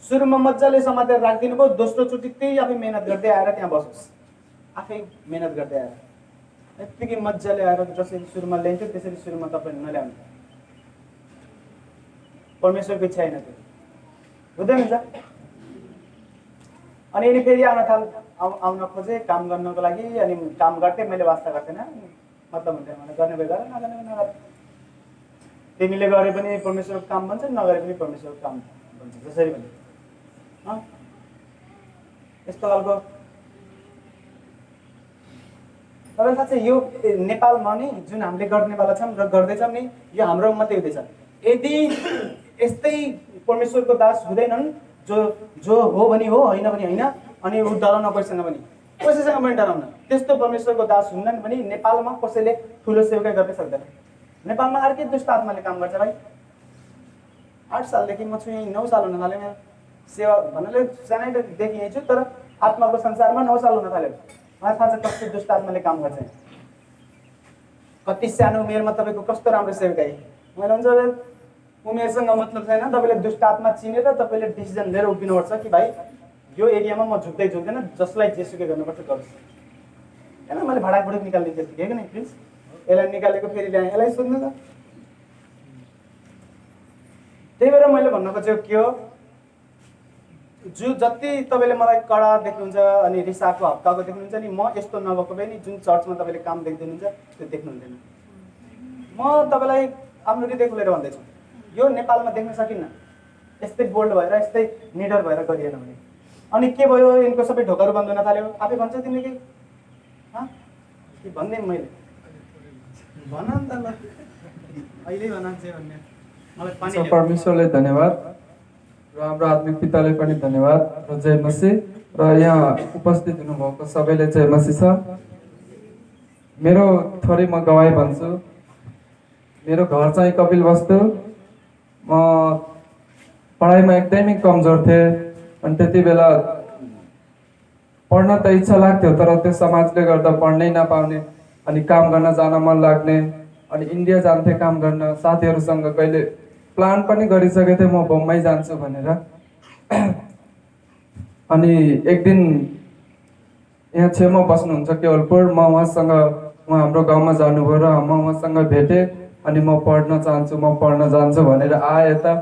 Speaker 1: सुरुमा मजाले समातेर राखिदिनु भयो, दोस्रोचोटि त्यही आफै मेहनत गर्दै आएर त्यहाँ बसोस्, आफै मेहनत गर्दै आएर यत्तिकै मजाले आएर जसरी सुरुमा ल्याइन्थ्यो त्यसरी सुरुमा तपाईँले नल्याउनु। परमेश्वरको इच्छा होइन त्यो। बुझ्दै हुन्छ? अनि यिनी फेरि आउन खोजे काम गर्नको लागि। अनि काम गर्थेँ, मैले वास्ता गर्थेन, मतलब हुन्थेन, भने गर्ने भए गर, नगर्ने भए नगर। तिमीले गरे पनि परमेश्वरको काम भन्छ, नगरे पनि परमेश्वरको काम भन्छ, जसरी भने यस्तो खालको। तपाईँलाई थाहा छ, यो नेपालमा नि जुन हामीले गर्नेवाला छौँ र गर्दैछौँ नि, यो हाम्रो मात्रै हुँदैछ। यदि यस्तै परमेश्वरको दास हुँदैनन्, जो हो भने हो, होइन भने होइन, अनि ऊ डराउन कसैसँग पनि डराउन, त्यस्तो परमेश्वरको दास हुन्नन् भने नेपालमा कसैले ठुलो सेवकाई गर्न सक्दैन। नेपालमा अर्कै दुष्ट आत्माले काम गर्छ भाइ। 8 सालदेखि म छु यहीँ, 9 साल हुन थाल्यो मेरो सेवा भन्नाले, सानैदेखि यहीँ छु, तर आत्माको संसारमा 9 साल हुन थाल्यो। मलाई थाहा छ कस्तो दुष्ट आत्माले काम गर्छ। कति सानो उमेरमा तपाईँको कस्तो राम्रो सेवकाई। मैले हुन्छ उमेरसँग मतलब छैन, तपाईँले दुष्ट आत्मा चिनेर तपाईँले डिसिजन लिएर उभिनुपर्छ कि भाइ यो एरियामा म झुक्दैन, जसलाई जेसुकै गर्नुपर्छ गरोस्। होइन, मैले भाडाक निकाल्ने त्यतिकै कि नै, प्लिज यसलाई निकालेको फेरि ल्याएँ, यसलाई सोध्नु त। त्यही भएर मैले भन्न खोजेको के हो, जो जति तपाईँले मलाई कडा देख्नुहुन्छ अनि रिसाको हप्ताको देख्नुहुन्छ नि, म यस्तो नभएको भए नि जुन चर्चमा तपाईँले काम देख्नुहुन्छ त्यो देख्नुहुँदैन। म तपाईँलाई आफ्नो हृदय खोलेर भन्दैछु, यो नेपालमा देख्न सकिन्न यस्तै बोल्ड भएर यस्तै निडर भएर गरिएन भने। अनि के भयो, यिनको सबै ढोकाहरू बन्द हुन थाल्यो। आफै भन्छ तिमीले के भन्ने मैले भन नि त ल, अहिले भनान्छे भन्ने मलाई पानी ल्याऊ।
Speaker 3: परमेश्वरलाई धन्यवाद र हाम्रो आत्मिक पिताले पनि धन्यवाद र जय मसीह र यहाँ उपस्थित हुनुभएको सबैले जय मसीह छ। मेरो थोरै म गवाई भन्छु। मेरो घर चाहिँ कपिलवस्तु। म पढाइमा एकदमै कमजोर थिएँ अनि त्यति बेला पढ्न त इच्छा लाग्थ्यो तर त्यो समाजले गर्दा पढ्नै नपाउने अनि काम गर्न जान मन लाग्ने अनि इन्डिया जान्थेँ काम गर्न। साथीहरूसँग कहिले प्लान पनि गरिसकेको थिएँ म बम्बई जान्छु भनेर। अनि एक दिन यहाँ छेउमा बस्नुहुन्छ केवलपुर, म उहाँ हाम्रो गाउँमा जानुभयो र म उहाँसँग भेटेँ अनि म पढ्न चाहन्छु म पढ्न जान्छु भनेर आएँ यता।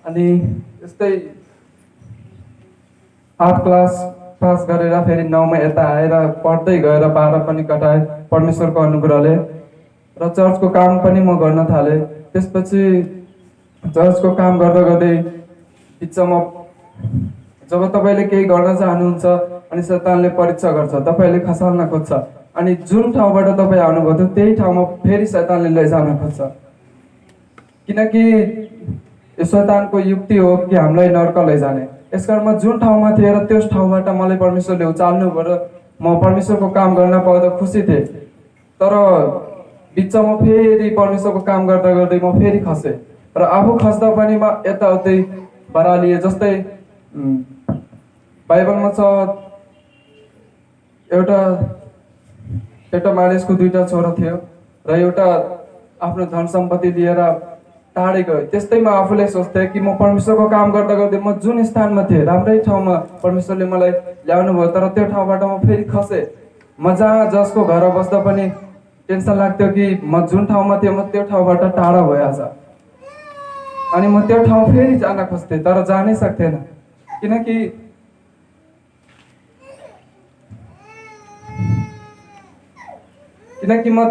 Speaker 3: अनि यस्तै 8 क्लास पास गरेर फेरि 9मा यता आएर पढ्दै गएर 12 पनि कटाएँ परमेश्वरको अनुग्रहले र चर्चको काम पनि म गर्न थालेँ। त्यसपछि चर्चको काम गर्दा गर्दै बिचमा जब तपाईँले केही गर्न चाहनुहुन्छ अनि शैतानले परीक्षा गर्छ, तपाईँले खसाल्न खोज्छ अनि जुन ठाउँबाट तपाईँ आउनुभयो थियो त्यही ठाउँमा फेरि शैतानले लैजान खोज्छ। किनकि यो शैतानको युक्ति हो कि हामीलाई नर्क लैजाने। यसकारण म जुन ठाउँमा थिएँ र त्यस ठाउँबाट मलाई परमेश्वरले उचाल्नुभयो र म परमेश्वरको काम गर्न पाउँदा खुसी थिएँ। तर बिचमा फेरि परमेश्वरको काम गर्दा गर्दै म फेरि खसेँ र आफू खस्दा पनि म यताउतै बरालिएँ। जस्तै बाइबलमा छ एउटा मानिसको 2टा छोरा थियो र एउटा आफ्नो धन सम्पत्ति लिएर टाढै गयो। त्यस्तै म आफूले सोच्थेँ कि म परमेश्वरको काम गर्दा गर्दै म जुन स्थानमा थिएँ राम्रै ठाउँमा परमेश्वरले मलाई ल्याउनु भयो तर त्यो ठाउँबाट म फेरि खसेँ। म जसको घर बस्दा पनि टेन्सन लाग्थ्यो कि म जुन ठाउँमा थिएँ म त्यो ठाउँबाट टाढा भइहाल्छ अनि म त्यो ठाउँ फेरि जान खोज्थेँ तर जानै सक्थेन। किनकि म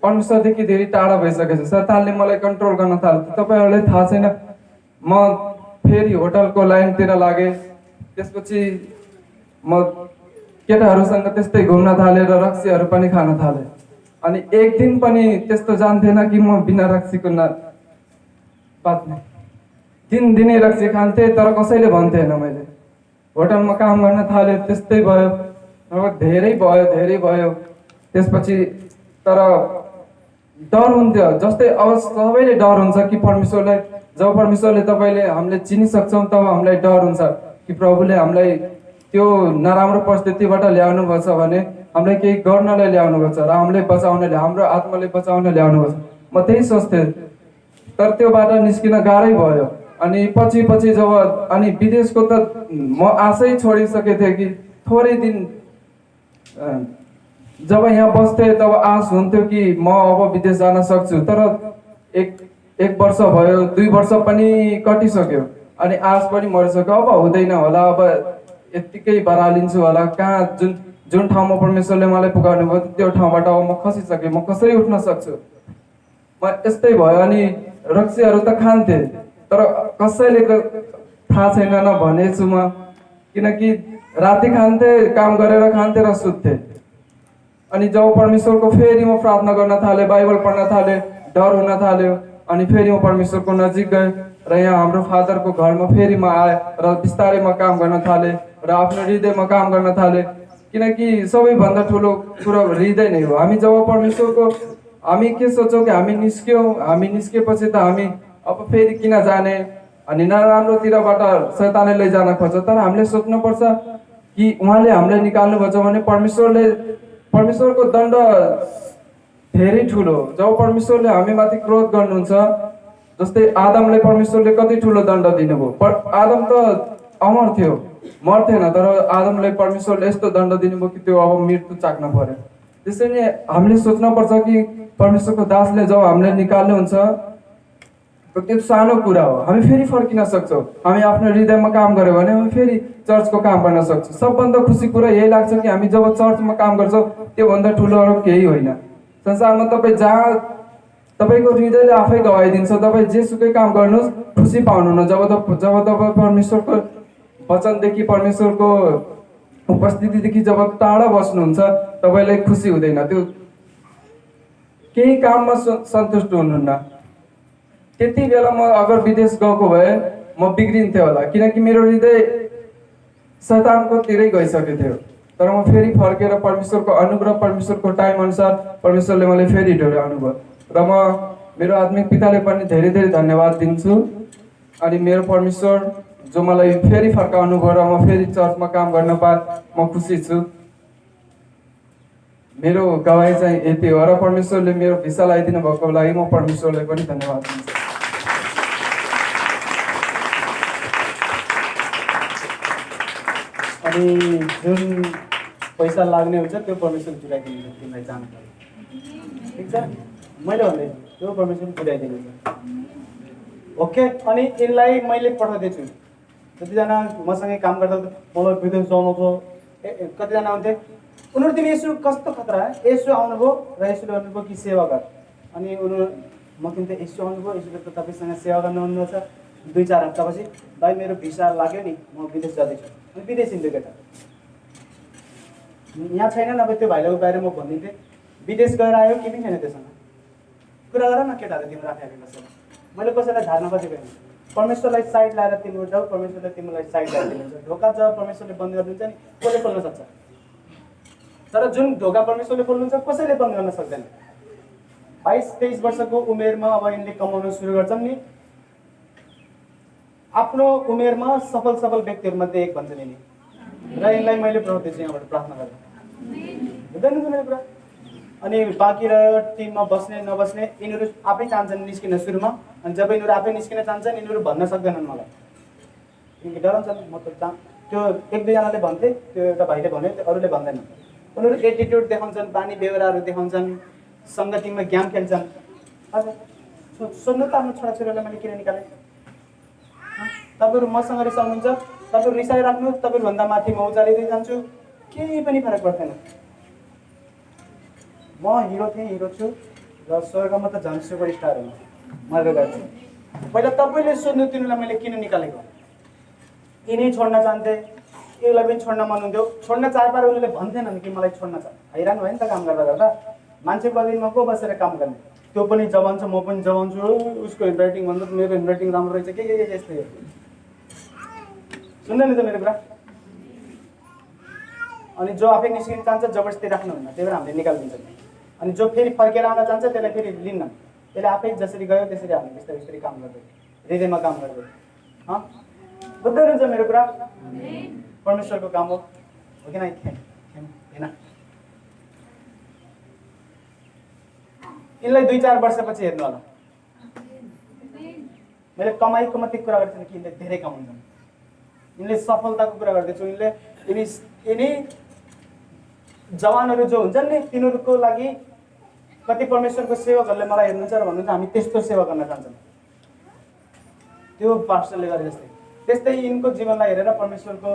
Speaker 3: परमेश्वरदेखि धेरै टाढा भइसकेको छु। शैतानले मलाई कन्ट्रोल गर्न थाल्यो। तपाईँहरूलाई थाहा छैन, म फेरि होटलको लाइनतिर लागेँ। त्यसपछि म केटाहरूसँग त्यस्तै घुम्न थालेँ र रक्सीहरू पनि खान थालेँ। अनि एक दिन पनि त्यस्तो जान्थेन कि म बिना रक्सीको बाँच्ने। दिनै रक्सी खान्थेँ तर कसैले भन्थेन। मैले होटलमा काम गर्न थालेँ, त्यस्तै भयो। धेरै भयो। त्यसपछि तर डर हुन्थ्यो। जस्तै अब सबैले डर हुन्छ कि परमेश्वरलाई, जब परमेश्वरले हामीले चिनिसक्छौँ तब हामीलाई डर हुन्छ कि प्रभुले हामीलाई त्यो नराम्रो परिस्थितिबाट ल्याउनु भएको छ भने हामीलाई केही गर्नलाई ल्याउनु भएको छ र हामीलाई बचाउनले, हाम्रो आत्माले बचाउन ल्याउनु भएको छ। म त्यही सोच्थेँ तर त्योबाट निस्किन गाह्रै भयो। अनि पछि जब अनि विदेशको त म आशै छोडिसकेको थिएँ कि थोरै दिन जब यहाँ बस्थेँ तब आश हुन्थ्यो कि म अब विदेश जान सक्छु। तर एक वर्ष भयो, 2 वर्ष पनि कटिसक्यो अनि आश पनि मरिसक्यो। अब हुँदैन होला, अब यत्तिकै बरालिन्छु होला। कहाँ जुन ठाउँमा परमेश्वरले मलाई पुगाउनु भयो त्यो ठाउँबाट अब म खसिसकेँ, म कसरी उठ्न सक्छु। म यस्तै भयो। अनि रक्सीहरू त खान्थेँ तर कसैले थाहा छैन भनेछु म, किनकि राति खान्थेँ, काम गरेर खान्थेँ र सुत्थेँ। अनि जब परमेश्वरको फेरि म प्रार्थना गर्न थालेँ, बाइबल पढ्न थालेँ, डर हुन थाल्यो अनि फेरि म परमेश्वरको नजिक गएँ र यहाँ हाम्रो फादरको घरमा फेरि म आएँ र बिस्तारै म काम गर्न थालेँ र आफ्नो हृदयमा काम गर्न थालेँ। किनकि सबैभन्दा ठुलो कुरो हृदय नै हो। हामी जब परमेश्वरको हामी के सोच्छौँ कि हामी निस्केपछि त हामी अब फेरि किन जाने अनि नराम्रोतिरबाट शैतानले लैजान खोज्छ। तर हामीले सोच्नुपर्छ कि उहाँले हामीलाई निकाल्नु भएको छ भने परमेश्वरको दण्ड धेरै ठुलो। जब परमेश्वरले हामीमाथि क्रोध गर्नुहुन्छ, जस्तै आदमलाई परमेश्वरले कति ठुलो दण्ड दिनुभयो। आदम त अमर थियो, मर्थेन, तर आदमलाई परमेश्वरले यस्तो दण्ड दिनुभयो कि त्यो अब मृत्यु चाख्न पर्यो। त्यसरी नै हामीले सोच्नुपर्छ कि परमेश्वरको दासले जब हामीलाई निकाल्नुहुन्छ, र त्यो सानो कुरा हो। हामी फेरि फर्किन सक्छौँ। हामी आफ्नो हृदयमा काम गऱ्यो भने हामी फेरि चर्चको काम गर्न सक्छौँ। सबभन्दा खुसी कुरा यही लाग्छ कि हामी जब चर्चमा काम गर्छौँ त्योभन्दा ठुलो अरू केही होइन। संसारमा तपाईँ जहाँ तपाईँको हृदयले आफै गवाइदिन्छ। तपाईँ जेसुकै काम गर्नुहोस् खुसी पाउनुहुन्न। जब तपाईँ परमेश्वरको वचनदेखि परमेश्वरको उपस्थितिदेखि जब टाढा बस्नुहुन्छ तपाईँलाई खुसी हुँदैन। त्यो केही काममा सन्तुष्ट हुनुहुन्न। त्यति बेला म अगर विदेश गएको भए म बिग्रिन्थेँ होला, किनकि मेरो हृदय शैतानकोतिरै गइसकेको थियो। तर म फेरि फर्केर परमेश्वरको अनुग्रह परमेश्वरको टाइम अनुसार परमेश्वरले मलाई फेरि डोर्याउनु भयो र म मेरो आत्मिक पिताले पनि धेरै धेरै धन्यवाद दिन्छु। अनि मेरो परमेश्वर जो मलाई फेरि फर्काउनु भयो र म फेरि चर्चमा काम गर्न पाएँ, म खुसी छु। मेरो गवाई चाहिँ यति हो र परमेश्वरले मेरो भिसा लगाइदिनु भएको लागि म परमेश्वरलाई पनि धन्यवाद दिन्छु।
Speaker 1: अनि जुन पैसा लाग्ने हुन्छ त्यो परमेश्वर जुटाइदिनुहुन्छ तिमीलाई जानको लागि, ठिक छ? मैले भन्दैछु त्यो परमेश्वर जुटाइदिनुहुन्छ। ओके, अनि यिनलाई मैले पठाउँदैछु। जतिजना मसँगै काम गर्दा मलाई विदेश जानु छ कतिजना हुन्थे, उनीहरू तिमी यसो कस्तो खतरा यसो आउनुभयो र यसोले भन्नुभयो कि सेवा गर। अनि उनीहरू मकिन त यसो आउनुभयो, यसोले त तपाईँसँग सेवा गर्नु छ। 2-4 हप्तापछि भाइ मेरो भिसा लाग्यो नि, म विदेश जाँदैछु। अनि विदेश हिँड्दै केटा यहाँ छैन, नभए त्यो भाइलाई बाहिर म भनिदिन्थेँ विदेश गएर आयो कि पनि छैन त्योसँग कुरा गर न केटाहरू तिम्रो राखेको कसैलाई। मैले कसैलाई झार्न खोजेको होइन। परमेश्वरलाई साइड लाएर तिम्रो जाऊ, परमेश्वरले तिमीलाई साइड लाएर दिनुहुन्छ। ढोका जब परमेश्वरले बन्द गरिदिन्छ नि कसले खोल्न सक्छ, तर जुन ढोका परमेश्वरले खोल्नुहुन्छ कसैले बन्द गर्न सक्दैन। 22-23 वर्षको उमेरमा अब यिनले कमाउन सुरु गर्छन् नि, आफ्नो उमेरमा सफल व्यक्तिहरूमध्ये एक भन्छन् यिनी, र यिनलाई मैले पठाउँदैछु यहाँबाट प्रार्थना गरेर, हुँदैन मेरो कुरा। अनि बाँकी रह्यो टिममा बस्ने नबस्ने, यिनीहरू आफै चाहन्छन् निस्किन सुरुमा। अनि जब यिनीहरू आफै निस्किन चाहन्छन् यिनीहरू भन्न सक्दैनन् मलाई, किनकि डराउँछन्। म त त्यो 1-2जनाले भन्थे, त्यो एउटा भाइले भन्यो, त्यो अरूले भन्दैन। उनीहरू एटिट्युड देखाउँछन्, बानी बेहोराहरू देखाउँछन्, सङ्गतिमा गेम खेल्छन्। हजुर सोध्नु त आफ्नो छोराछोरीलाई मैले किन निकालेँ? तपाईँहरू मसँग रिसाउनुहुन्छ, तपाईँहरू रिसाइराख्नु, तपाईँहरूभन्दा माथि म उचालिँदै जान्छु, केही पनि फरक पर्दैन। म हिरो थिएँ, हिरो छु, र स्वर्गमा त झन् सुपरस्टार हो मरेर गएको छु। पहिला तपाईँले सोध्नु तिनीहरूलाई मैले किन निकालेको। यिनी छोड्न चाहन्थे, यसलाई पनि छोड्न मन हुन्थ्यो। छोड्न चाहे पार उनीहरूले भन्थेनन् कि मलाई छोड्न छ। हैरान भयो नि त काम गर्दा गर्दा। मान्छेको अधीनमा को बसेर काम गर्ने, त्यो पनि जवान्छ म पनि जवान्छु। उसको ह्यान्डराइटिङ भन्दा मेरो ह्यान्डराइटिङ राम्रो रहेछ के यस्तै हो। सुन्दैन त मेरो कुरा? अनि जो आफै निस्किन चाहन्छ जबरजस्ती राख्नुहुन्न, त्यही भएर हामीले निकालिदिन्छौँ। अनि जो फेरि फर्केर आउन चाहन्छ त्यसलाई फेरि लिन्न, त्यसले आफै जसरी गयो त्यसरी हामीले बिस्तारै बिस्तारै काम गर्दै हृदयमा काम गर्दै। बुझ्दै हुन्छ मेरो कुरा? परमेश्वरको काम हो कि नै? होइन, यिनलाई 2-4 वर्षपछि हेर्नु होला। मैले कमाइको मात्रै कुरा गर्छु कि यिनले धेरै कमाउँछन्। यिनले सफलताको कुरा गर्दैछु। यिनी जवानहरू जो हुन्छन् नि तिनीहरूको लागि कति परमेश्वरको सेवकहरूले मलाई हेर्नुहुन्छ र भन्नुहुन्छ हामी त्यस्तो सेवा गर्न चाहन्छौँ, त्यो पास्टरले गरे जस्तै। त्यस्तै यिनको जीवनलाई हेरेर परमेश्वरको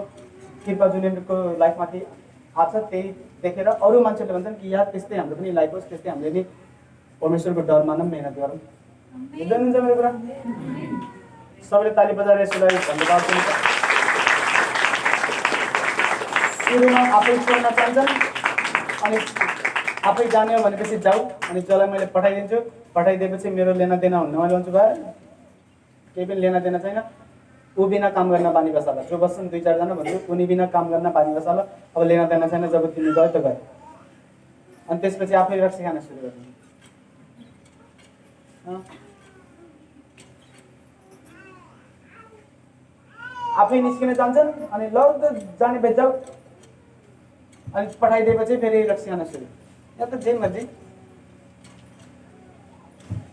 Speaker 1: कृपा जुन यिनको लाइफमाथि आछ त्यही देखेर अरू मान्छेहरूले भन्छन् कि यार त्यस्तै हाम्रो पनि लाइफ होस्, त्यस्तै हामीले नि परमेश्वरको डर मानौँ, मेहनत गरौँ। बुझ्दैन हुन्छ मेरो कुरा? सबैले ताली बजाएर यसलाई धन्यवाद दिन्छ। सुरुमा आफै छोड्न चाहन्छन्, अनि आफै जाने हो भनेपछि जाऊ। अनि जसलाई मैले पठाइदिन्छु, पठाइदिएपछि मेरो लेना देना हुन्न। मैले भन्छु भाइ केही पनि लेना देना छैन, ऊ बिना काम गर्न बानी बसाला। जो बस्छन् 2-4 जना भन्छु उनी बिना काम गर्न बानी बसाला। अब लेना देना छैन, जब तिमी गयो त गयो। अनि त्यसपछि आफै रक्सी खान सुरु गर्नु। आफै निस्किन चाहन्छन्, अनि ल जाने भए जाऊ। अनि पठाइदिएपछि फेरि रक्सी खान सुरु, या त जे मर्जी।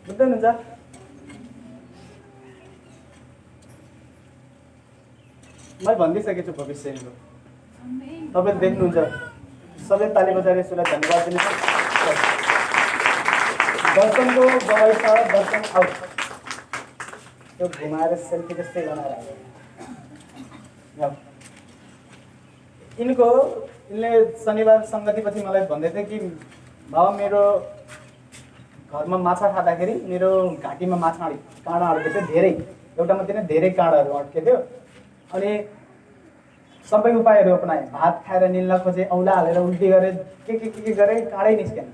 Speaker 1: बुझ्दै हुन्छ? मैले भनिदिइसकेको छु भविष्यको, तपाईँले देख्नुहुन्छ। सबै ताली बजाएर यसलाई धन्यवाद दिनुहोस्। दर्शनको गवाई छ, दर्शन आउट। त्यो घुमाएर सेल्फी जस्तै बनाएर आयो। यिनले शनिबार सङ्गतिपछि मलाई भन्दै थियो कि बाबा मेरो घरमा माछा खाँदाखेरि मेरो घाँटीमा काँडा अड्केको थियो, धेरै, एउटा मात्रै नै धेरै काँडाहरू अड्केको थियो। अनि सबै उपायहरू अपनाएँ, भात खाएर निल्न खोजेँ, औँला हालेर उल्टी गरेँ, के गरेँ, काँडै निस्केन।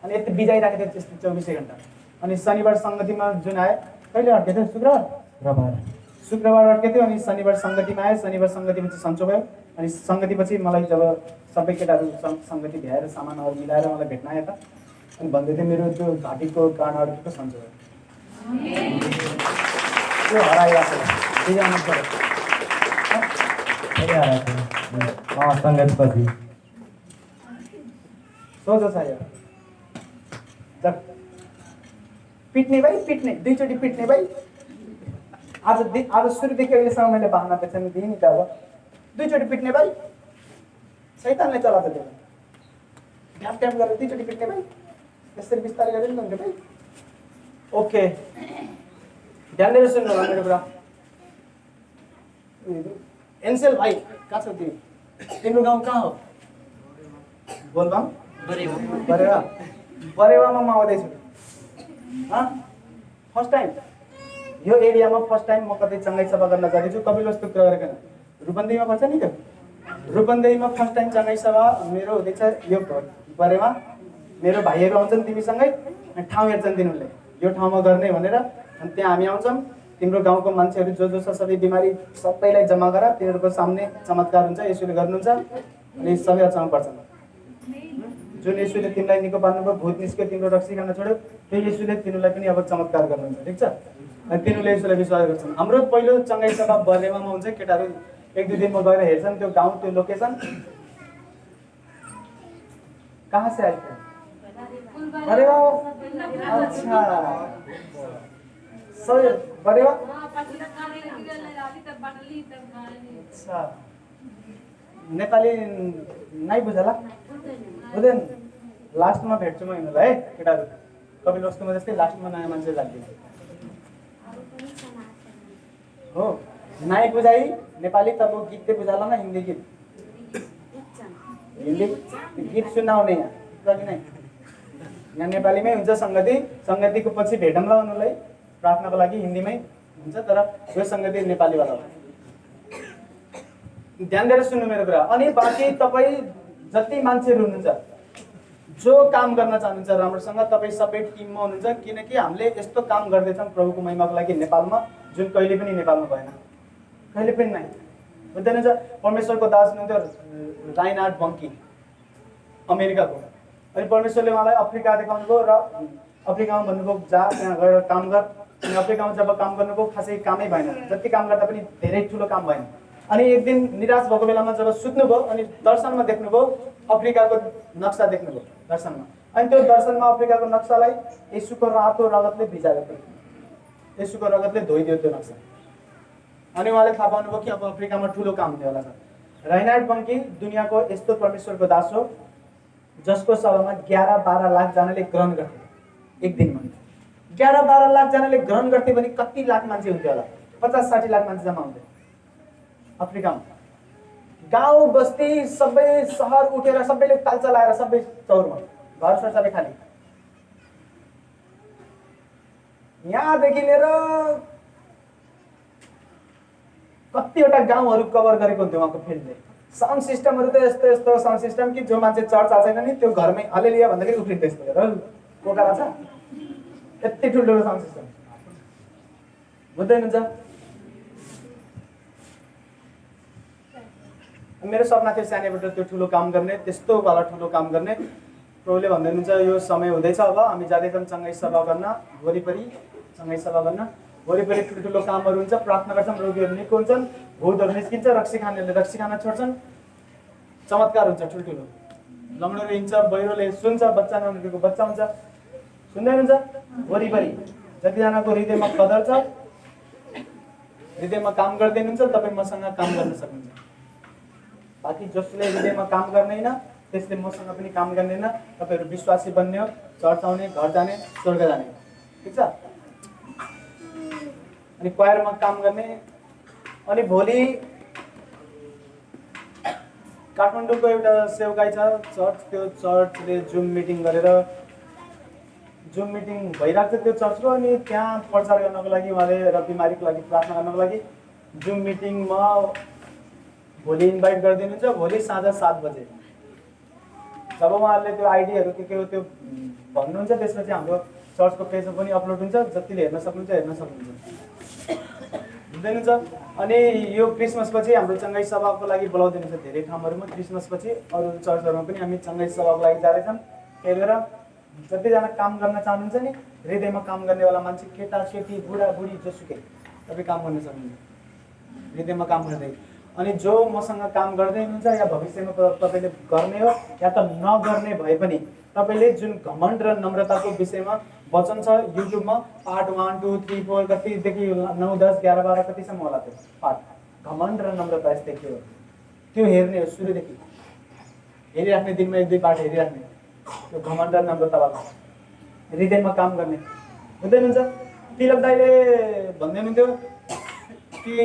Speaker 1: अनि यति बिजाइरहेको थियो त्यस्तो 24 घन्टा। अनि शनिबार सङ्गतिमा जुन आयो, कहिले अड्केको थियो? शुक्रबार अड्केको थियो। अनि शनिबार सङ्गतिमा आयो, शनिबार सङ्गतिपछि सन्चो भयो। अनि सङ्गतिपछि मलाई जब सबै केटाहरू सङ्गति भ्याएर सामानहरू मिलाएर मलाई भेट्न आयो त, अनि भन्दै थियो मेरो त्यो घाँटीको काँडा अड्केको सन्चो भयो। त्यो हराइरहेको छ बिजाउनु पर्यो
Speaker 4: सङ्गतपछि
Speaker 1: सोझो छ यो। पिट्ने भाइ, पिट्ने, 2 चोटि पिट्ने भाइ। आज सुरुदेखि अहिलेसम्म मैले बहाना पेछान दिएँ नि त। अब 2 चोटि पिट्ने भाइ, शैतानले चलाएको त्यो ढ्याप ढ्याप गरेर 2 चोटि पिट्ने भाइ, यसरी बिस्तारै गरेर नि हुन्छ भाइ। ओके, ध्यान दिएर सुन्नु होला मेरो कुरा। एन्सेल भाइ, कहाँ छौ तिमी? तिम्रो गाउँ कहाँ हो? बोलबाम? बरेवामा म आउँदैछु। फर्स्ट टाइम यो एरियामा फर्स्ट टाइम म कतै चङ्गाई सभा गर्न जाँदैछु। कपिलवस्तु कुरा गरेको रूपन्देहीमा पर्छ नि त्यो। रूपन्देहीमा फर्स्ट टाइम चङ्गाई सभा मेरो हुँदैछ यो बरेमा। मेरो भाइहरू आउँछन् तिमीसँगै, ठाउँ हेर्छन् तिनीहरूले यो ठाउँमा गर्ने भनेर। अनि त्यहाँ हामी आउँछौँ, तिम्रो गाउँको मान्छेहरू जो छ सबै बिमारी सबैलाई जम्मा गर, तिनीहरूको सामने चमत्कार हुन्छ, यसुले गर्नुहुन्छ। अनि सबै अचम्म पर्छन्। जुन यसुले तिमीलाई निको पार्नुभयो, भूत निस्क्यो, तिम्रो रक्सी खान छोड्यो, त्यो यसुले तिनीहरूलाई पनि अब चमत्कार गर्नुहुन्छ। ठिक छ? अनि तिनीहरूले यसुलाई विश्वास गर्छन्। हाम्रो पहिलो चङ्गाई सभा बरेवामा हुन्छ। केटाहरू 1-2 दिनमा गएर हेर्छन् त्यो गाउँ, त्यो लोकेसन। कहाँ से आइयो? बरेवा। अच्छा, सही बरेवा। अच्छा, नेपाली नै बुझला? बुझेन? लास्टमा भेट्छु म यिनीहरूलाई है केटाहरू। कपिलवस्तुमा जस्तै लास्टमा नयाँ मान्छे लाग्दैन हो। नाइ बुझाइ नेपाली तब गीत चाहिँ बुझाला न? हिन्दी गीत? हिन्दी गीत सुनाउने यहाँ कि नै? यहाँ नेपालीमै हुन्छ सङ्गति। सङ्गतिको पछि भेटौँला उनीहरूलाई प्रार्थनाको लागि, हिन्दीमै हुन्छ, तर यो सङ्गति नेपालीवाला हो। ध्यान दिएर सुन्नु मेरो कुरा। अनि बाँकी तपाईँ जति मान्छेहरू हुनुहुन्छ जो काम गर्न चाहनुहुन्छ राम्रोसँग, तपाईँ सबै टिममा हुनुहुन्छ। किनकि हामीले यस्तो काम गर्दैछौँ प्रभुको महिमाको लागि नेपालमा, जुन कहिले पनि नेपालमा भएन, कहिले पनि नै बुझ्दैन। परमेश्वरको दास हुनुहुन्थ्यो राइनहार्ड बङ्की, अमेरिकाको। अनि परमेश्वरले उहाँलाई अफ्रिका देखाउनु भयो र अफ्रिकामा भन्नुभयो जा त्यहाँ गएर काम गर। अनि अफ्रिकामा जब काम गर्नुभयो खासै कामै भएन, जति काम गर्दा पनि धेरै ठुलो काम भएन। अनि एक दिन निराश भएको बेलामा जब सुत्नुभयो अनि दर्शनमा देख्नुभयो, अफ्रिकाको नक्सा देख्नुभयो दर्शनमा। अनि त्यो दर्शनमा अफ्रिकाको नक्सालाई येशूको रातो रगतले भिजाएको थियो, येशूको रगतले धोइदियो त्यो नक्सा। अनि उहाँले थाहा पाउनुभयो कि अब अफ्रिकामा ठुलो काम हुनेवाला छ। राइनहार्ड बङ्की दुनियाँको यस्तो परमेश्वरको दास हो जसको सभामा 11-12 लाखजनाले ग्रहण गर्थे एक दिनमा। 11-12 लाखजनाले ग्रहण गर्थे भने कति लाख मान्छे हुन्थ्यो होला? 50-60 लाख मान्छे जम्मा हुन्थे अफ्रिकामा। गाउँ बस्ती सबै सहर उठेर सबैले ताल चलाएर सबै चौरमा घर सर सबै खाली। यहाँदेखि लिएर कतिवटा गाउँहरू कभर गरेको हुन्थ्यो उहाँको फिल्डले। साउन्ड सिस्टमहरू त यस्तो यस्तो साउन्ड सिस्टम कि जो मान्छे चर्च आएको छैन नि त्यो घरमै हालेलुया भन्दाखेरि उफ्रिन्छ। यस्तो हेर कोकाला छ, यति ठुल्ठुलो साउन्ड सिस्टम बुझ्दै हुनुहुन्छ? मेरो सपना थियो सानैबाट त्यो ठुलो काम गर्ने, त्यस्तो वाला ठुलो काम गर्ने। प्रभुले भन्दै हुनुहुन्छ यो समय हुँदैछ, अब हामी जाँदैछौँ चङ्गाई सभा गर्न, वरिपरि चङ्गाई सभा गर्न। वरिपरि ठुल्ठुलो कामहरू हुन्छ, प्रार्थना गर्छौँ, रोगीहरू निको हुन्छन्, भूतहरू निस्किन्छ, रक्सी खानेहरूले रक्सी खान छोड्छन्, चमत्कार हुन्छ ठुल्ठुलो। लङ्गडोले हिँड्छ, बहिरोले सुन्छ, बच्चा नहुनेको बच्चा हुन्छ। सुन्दै हुनुहुन्छ? वरिपरि जतिजनाको हृदयमा कदर छ, हृदयमा काम गर्दै हुनुहुन्छ, तपाईँ मसँग काम गर्न सक्नुहुन्छ। बाँकी जसले हृदयमा काम गर्दैन त्यसले मसँग पनि काम गर्दैन। तपाईँहरू विश्वासी बन्ने हो, चर्च आउने, घर जाने, स्वर्ग जाने। ठिक छ? अनि क्वायरमा काम गर्ने। अनि भोलि काठमाडौँको एउटा सेवकाई छ चर्च, त्यो चर्चले जुम मिटिङ गरेर जुम मिटिङ भइरहेको छ त्यो चर्चको। अनि त्यहाँ प्रचार गर्नको लागि उहाँले र बिमारीको लागि प्रार्थना गर्नको लागि जुम मिटिङमा भोलि इन्भाइट गरिदिनुहुन्छ। भोलि साँझ 7 बजे जब उहाँहरूले त्यो आइडीहरू के हो त्यो भन्नुहुन्छ, त्यसपछि हाम्रो चर्चको पेजमा पनि अपलोड हुन्छ, जतिले हेर्न सक्नुहुन्छ हेर्न सक्नुहुन्छ, हुँदैन छ। अनि यो क्रिसमसपछि हाम्रो चङ्गाई सभाको लागि बोलाउँदैछ धेरै ठाउँहरूमा। क्रिसमसपछि अरू चर्चहरूमा पनि हामी चङ्गाई सभाको लागि जाँदैछौँ। त्यही भएर जतिजना काम गर्न चाहनुहुन्छ नि, हृदयमा काम गर्नेवाला मान्छे, केटा केटी बुढा बुढी जोसुकै तपाईँ काम गर्न सक्नुहुन्छ हृदयमा काम गर्दै। अनि जो मसँग काम गर्दै हुनुहुन्छ या भविष्यमा तपाईँले गर्ने हो या त नगर्ने भए पनि तपाईँले जुन घमण्ड र नम्रताको विषयमा वचन छ युट्युबमा, पार्ट 1, 2, 3, 4 कतिदेखि 9, 10, 11, 12 कतिसम्म होला त्यो पार्ट, घमण्ड र नम्रता यस्तै के हो त्यो हेर्ने हो। सुरुदेखि हेरिराख्ने, दिनमा 1-2 पार्ट हेरिराख्ने, त्यो घमण्ड र नम्रतावाला हृदयमा काम गर्ने, हुँदैन हुन्छ। तिलक दाइले भन्दै हुनुहुन्थ्यो कि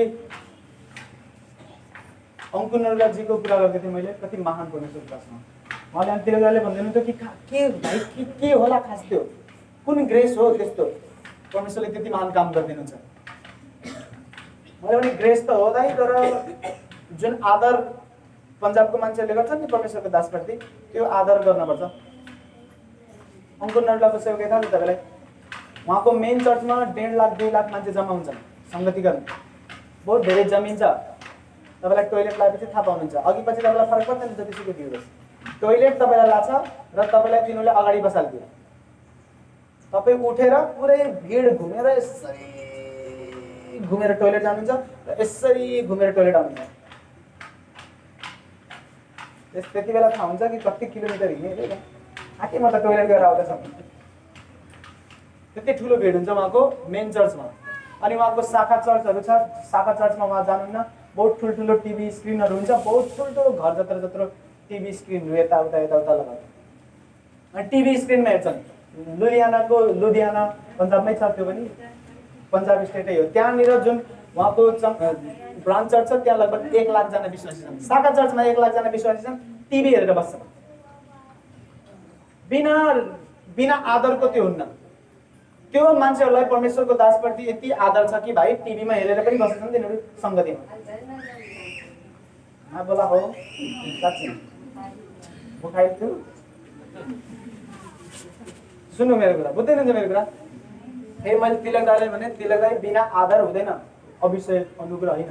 Speaker 1: अङ्कुरजीको कुरा गर्दै थिएँ मैले, कति महान परमेश्वर दासमा उहाँले। अनि तिलक दाइले भन्दै हुनुहुन्थ्यो कि के भाइ के होला खास, त्यो कुन ग्रेस हो त्यस्तो परमेश्वरले त्यति महान काम गरिदिनुहुन्छ। मैले भने ग्रेस त हो दाइ, तर जुन आदर पन्जाबको मान्छेहरूले गर्छन् नि परमेश्वरको दासप्रति, त्यो आदर गर्नुपर्छ। अङ्कुर नर्लाको सेवकै थाहा छ तपाईँलाई, उहाँको मेन चर्चमा 1.5 लाख 2 लाख मान्छे जम्मा हुन्छन् सङ्गति गर्न, बहुत धेरै जमिन छ। तपाईँलाई टोइलेट लगाएपछि थाहा पाउनुहुन्छ, अघि पछि तपाईँलाई फरक पर्दैन जतिसुकै दियो बस। टोइलेट तपाईँलाई लाग्छ र तपाईँलाई तिनीहरूले अगाडि बसालिदियो, तपाईँ उठेर पुरै भिड घुमेर यसरी घुमेर टोइलेट जानुहुन्छ र यसरी घुमेर टोइलेट आउनुहुन्छ। त्यति बेला थाहा हुन्छ कि कति किलोमिटर हिँडेर आके म त टोइलेट गएर आउँदैछ। त्यति ठुलो भिड हुन्छ उहाँको मेन चर्चमा। अनि उहाँको शाखा चर्चहरू छ, शाखा चर्चमा उहाँ जानुहुन्न, बहुत ठुल्ठुलो टिभी स्क्रिनहरू हुन्छ, बहुत ठुल्ठुलो घर जत्रो जत्रो टिभी स्क्रिनहरू यताउता यताउता लगाएको। अनि टिभी स्क्रिनमा हेर्छन्। लुधियाना पन्जाबमै छ, त्यो पनि पन्जाब स्टेटै हो। त्यहाँनिर जुन उहाँको ब्रान्च चर्च छ त्यहाँ लगभग 1 लाखजना विश्वासी छन्। शाखा चर्चमा 1 लाखजना विश्वासी छन्, टिभी हेरेर बस्छन्। बिना आदरको त्यो हुन्न। त्यो मान्छेहरूलाई परमेश्वरको दासप्रति यति आदर छ कि भाइ टिभीमा हेरेर पनि बस्छन् तिनीहरू सङ्गतिमा। बोला हो साँच्ची बुखाइछु, सुन्नु मेरो कुरा, बुझ्दैन मेरो कुरा। फेरि मैले तिलक दाइले भने, तिलक दाइ बिना आदर हुँदैन अभिषेक अनुग्रह होइन।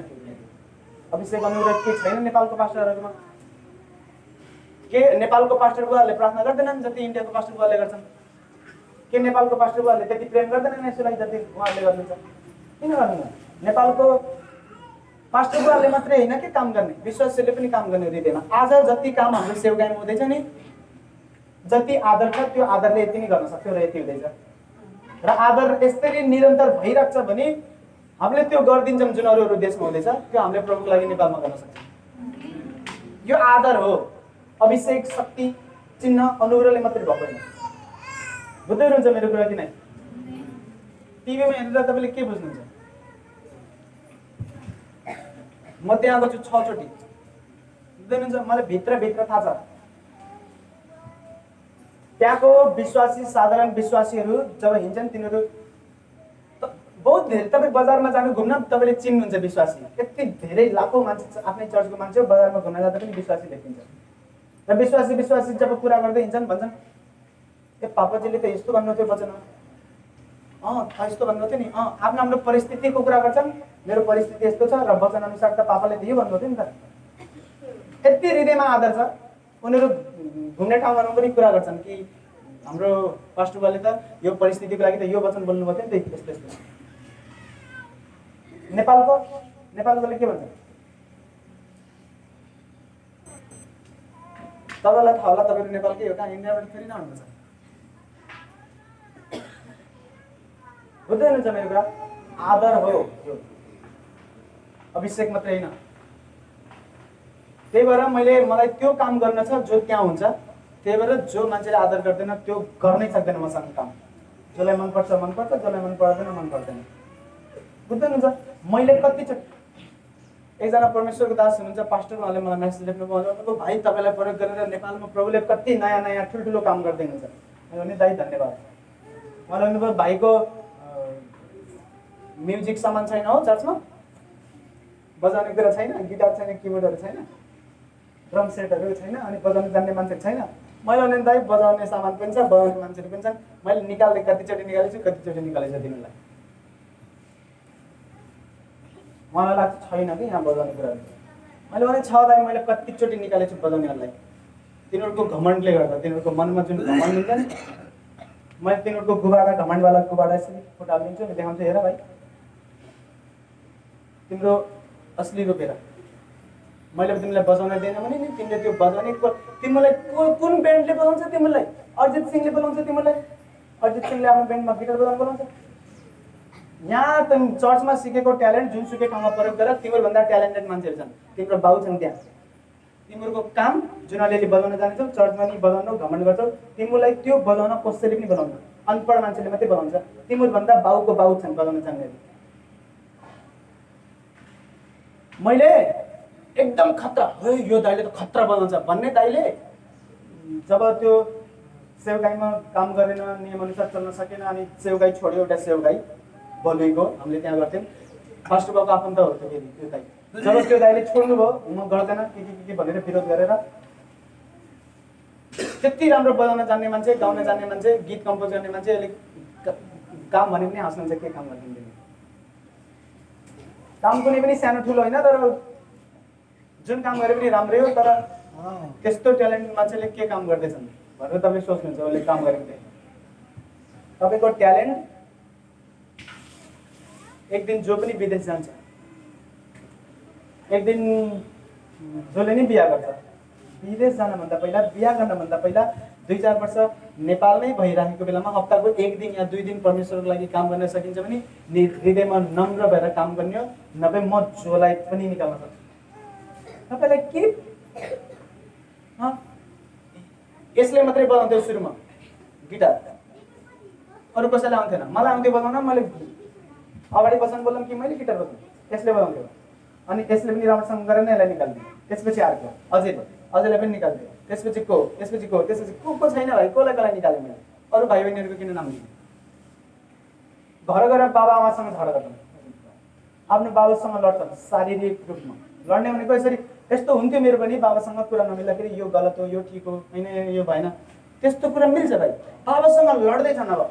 Speaker 1: अभिषेक अनुग्रह के छैन नेपालको पास्टरहरूमा? के नेपालको पास्टर बुवाहरूले प्रार्थना गर्दैनन् जति इन्डियाको पास्टर बुवाले गर्छन्? के नेपालको पास्टर बुवाहरूले त्यति प्रेम गर्दैनन् यसोलाई जति उहाँहरूले गर्नुहुन्छ? किन गर्नु? नेपालको पास्टर बुवाहरूले मात्रै होइन के काम गर्ने, विश्वासीले पनि काम गर्ने हृदयमा। आज जति काम हाम्रो सेवकाइमा हुँदैछ नि, जति आदर छ त्यो आदरले यति नै गर्न सक्छौँ र यति हुँदैछ। र आदर यसरी निरन्तर भइरहेको छ भने हामीले त्यो गरिदिन्छौँ जुन अरू देशमा हुँदैछ, त्यो हामीले प्रभुको लागि नेपालमा गर्न सक्छौँ। यो आदर हो, अभिषेक शक्ति चिन्ह अनुग्रहले मात्रै भएको होइन। बुझ्दै हुनुहुन्छ मेरो कुरा कि नै? टिभीमा हेरेर तपाईँले के बुझ्नुहुन्छ? म त्यहाँ गएको छु 6 चोटि, बुझ्दै हुनुहुन्छ? मलाई भित्र थाहा छ त्यहाँको विश्वासी, साधारण विश्वासीहरू जब हिँड्छन् तिनीहरू बहुत धेरै, तपाईँ बजारमा जानु घुम्न तपाईँले चिन्नुहुन्छ विश्वासी, यति धेरै लाखौँ मान्छे आफ्नै चर्चको मान्छे बजारमा घुम्न जाँदा पनि विश्वासी भेटिन्छ। र विश्वासी जब कुरा गर्दै हिँड्छन् भन्छन् ए पापाजीले त यस्तो भन्नुहुन्थ्यो वचनमा, यस्तो भन्नुहुन्थ्यो नि, आफ्नो परिस्थितिको कुरा गर्छन्, मेरो परिस्थिति यस्तो छ र वचन अनुसार त पापाले त यो भन्नुहुन्थ्यो नि त। यति हृदयमा आदर छ। उनीहरू घुम्ने ठाउँहरूमा पनि कुरा गर्छन् कि हाम्रो पास्टर बुवाले त यो परिस्थितिको लागि त यो वचन बोल्नुभएको थियो नि त, यस्तो यस्तो। नेपालकोले के भन्छ? तपाईँलाई थाहा होला, तपाईँको नेपालकै हो, कहाँ इन्डियाबाट फेरि नहुनुहुन्छ। बुझ्दै हुनुहुन्छ मेरो कुरा? आदर हो यो, अभिषेक मात्रै होइन। त्यही भएर मलाई त्यो काम गर्न छ जो त्यहाँ हुन्छ। त्यही भएर जो मान्छेले आदर गर्दैन त्यो गर्नै सक्दैन मसँग काम। जसलाई मनपर्छ मनपर्छ, जसलाई मन पर्दैन मन पर्दैन। बुझ्दै हुनुहुन्छ? मैले कतिचोटि एकजना परमेश्वरको दास हुनुहुन्छ पास्टर, उहाँले मलाई मेसेज लेख्नुभयो, भाइ तपाईँलाई प्रयोग गरेर नेपालमा प्रभुले कति नयाँ नयाँ ठुल्ठुलो काम गर्दै हुनुहुन्छ। मैले भने दाइ धन्यवाद। उहाँले भन्नुभयो भाइको म्युजिक सामान छैन हो चर्चमा, बजाउने कुरा छैन, गिटार छैन, किबोर्डहरू छैन, ड्रम सेटहरू छैन, अनि बजाउनु जान्ने मान्छेहरू छैन। मैले भने दाइ बजाउने सामान पनि छ, बजाउने मान्छेहरू पनि छन्, मैले निकाल्दै कतिचोटि निकालेको छु, कतिचोटि निकालेको छु तिमीलाई। मलाई लाग्छ छैन कि यहाँ बजाउने कुराहरू। मैले भने छ दाइ, मैले कतिचोटि निकालेको छु बजाउनेहरूलाई। तिनीहरूको घमण्डले गर्दा, तिनीहरूको मनमा जुन घमण्ड हुन्छ नि, मैले तिनीहरूको गुबाडा, घमण्डवाला गुबाडा यसरी फुटालिदिन्छु नि, देखाउँछु, हेर भाइ तिम्रो असली रूप हेर। मैले तिमीलाई बजाउन दिएन भने नि तिमीले त्यो बजाउने, तिमीलाई कुन ब्यान्डले बजाउँछ, तिमीलाई अरिजित सिंहले बजाउँछ, तिमीलाई अरिजित सिंहले आफ्नो ब्यान्डमा गिटार बजाउन बोलाउँछ। यहाँ तिमी चर्चमा सिकेको ट्यालेन्ट जुनसुकै ठाउँमा प्रयोग गर, तिमीहरूभन्दा ट्यालेन्टेड मान्छेहरू छन्, तिम्रो बाउ छन् त्यहाँ। तिमीहरूको काम जुन अलिअलि बजाउन जान्छौ, चर्चमा नि बजाउनु घमण्ड गर्छौ, तिमीलाई त्यो बजाउन कसैले पनि बजाउनु, अनपढ मान्छेले मात्रै बजाउँछ। तिमीहरूभन्दा बाउको बाउ छन् बजाउन जान्नेहरू। मैले एकदम खतरा, है यो दाइले त खतरा बजाउँछ भन्ने दाइले जब त्यो सेवगाईमा काम गरेन, नियमअनुसार चल्न सकेन, अनि सेवगाई छोड्यो, एउटा सेवगाई बलुईको हामीले त्यहाँ गर्थ्यौँ, फर्स्ट बाबुको आफन्त हो त्यो फेरि त्यो दाइ। जब त्यो दाइले छोड्नुभयो, म गर्दैन के भनेर विरोध गरेर, त्यति राम्रो बजाउन जान्ने मान्छे, गाउन जान्ने मान्छे, गीत कम्पोज गर्ने मान्छे, अलिक काम भने पनि हाँस्नुहुन्छ, के काम गरिदिँदैन। काम कुनै पनि सानो ठुलो होइन, तर जुन काम गरे पनि राम्रै हो, तर त्यस्तो ट्यालेन्ट मान्छेले के काम गर्दैछन् भनेर तपाईँ सोच्नुहुन्छ, उसले काम गरेको तपाईँको ट्यालेन्ट एक दिन जो पनि विदेश जान्छ, एक दिन जसले नि बिहा गर्छ, विदेश जानभन्दा पहिला, बिहा गर्नभन्दा पहिला 2-4 वर्ष नेपालमै भइरहेको बेलामा हप्ताको 1 दिन या 2 दिन परमेश्वरको लागि काम गर्न सकिन्छ भने हृदयमा नम्र भएर काम गर्ने हो, नभए म जोलाई पनि निकाल्न सक्छु। तपाईँलाई के यसले मात्रै बजाउँथ्यो सुरुमा गिटार, अरू कसैलाई आउँथेन, मलाई आउँथ्यो बजाउन। मैले अगाडि बजाउनु बोल्दा कि मैले गिटार बजाउँ, यसले बजाउँथ्यो, अनि यसले पनि राम्रोसँग गरेर यसलाई निकाल्दियो, त्यसपछि अर्को अझैलाई पनि निकाल्दियो, त्यसपछि को छैन भाइ, कसलाई निकालेँ मैले, अरू भाइ बहिनीहरूको किन नाम दिने। घर गएर बाबा आमासँग झगडा गर्छन्, आफ्नो बाबुसँग लड्छन्, शारीरिक रूपमा लड्ने भनेको यसरी। यस्तो हुन्थ्यो मेरो पनि, बाबासँग कुरा नमिल्दाखेरि यो गलत हो, यो ठिक हो, होइन यो भएन, त्यस्तो कुरा मिल्छ भाइ। बाबासँग लड्दैछन्, अब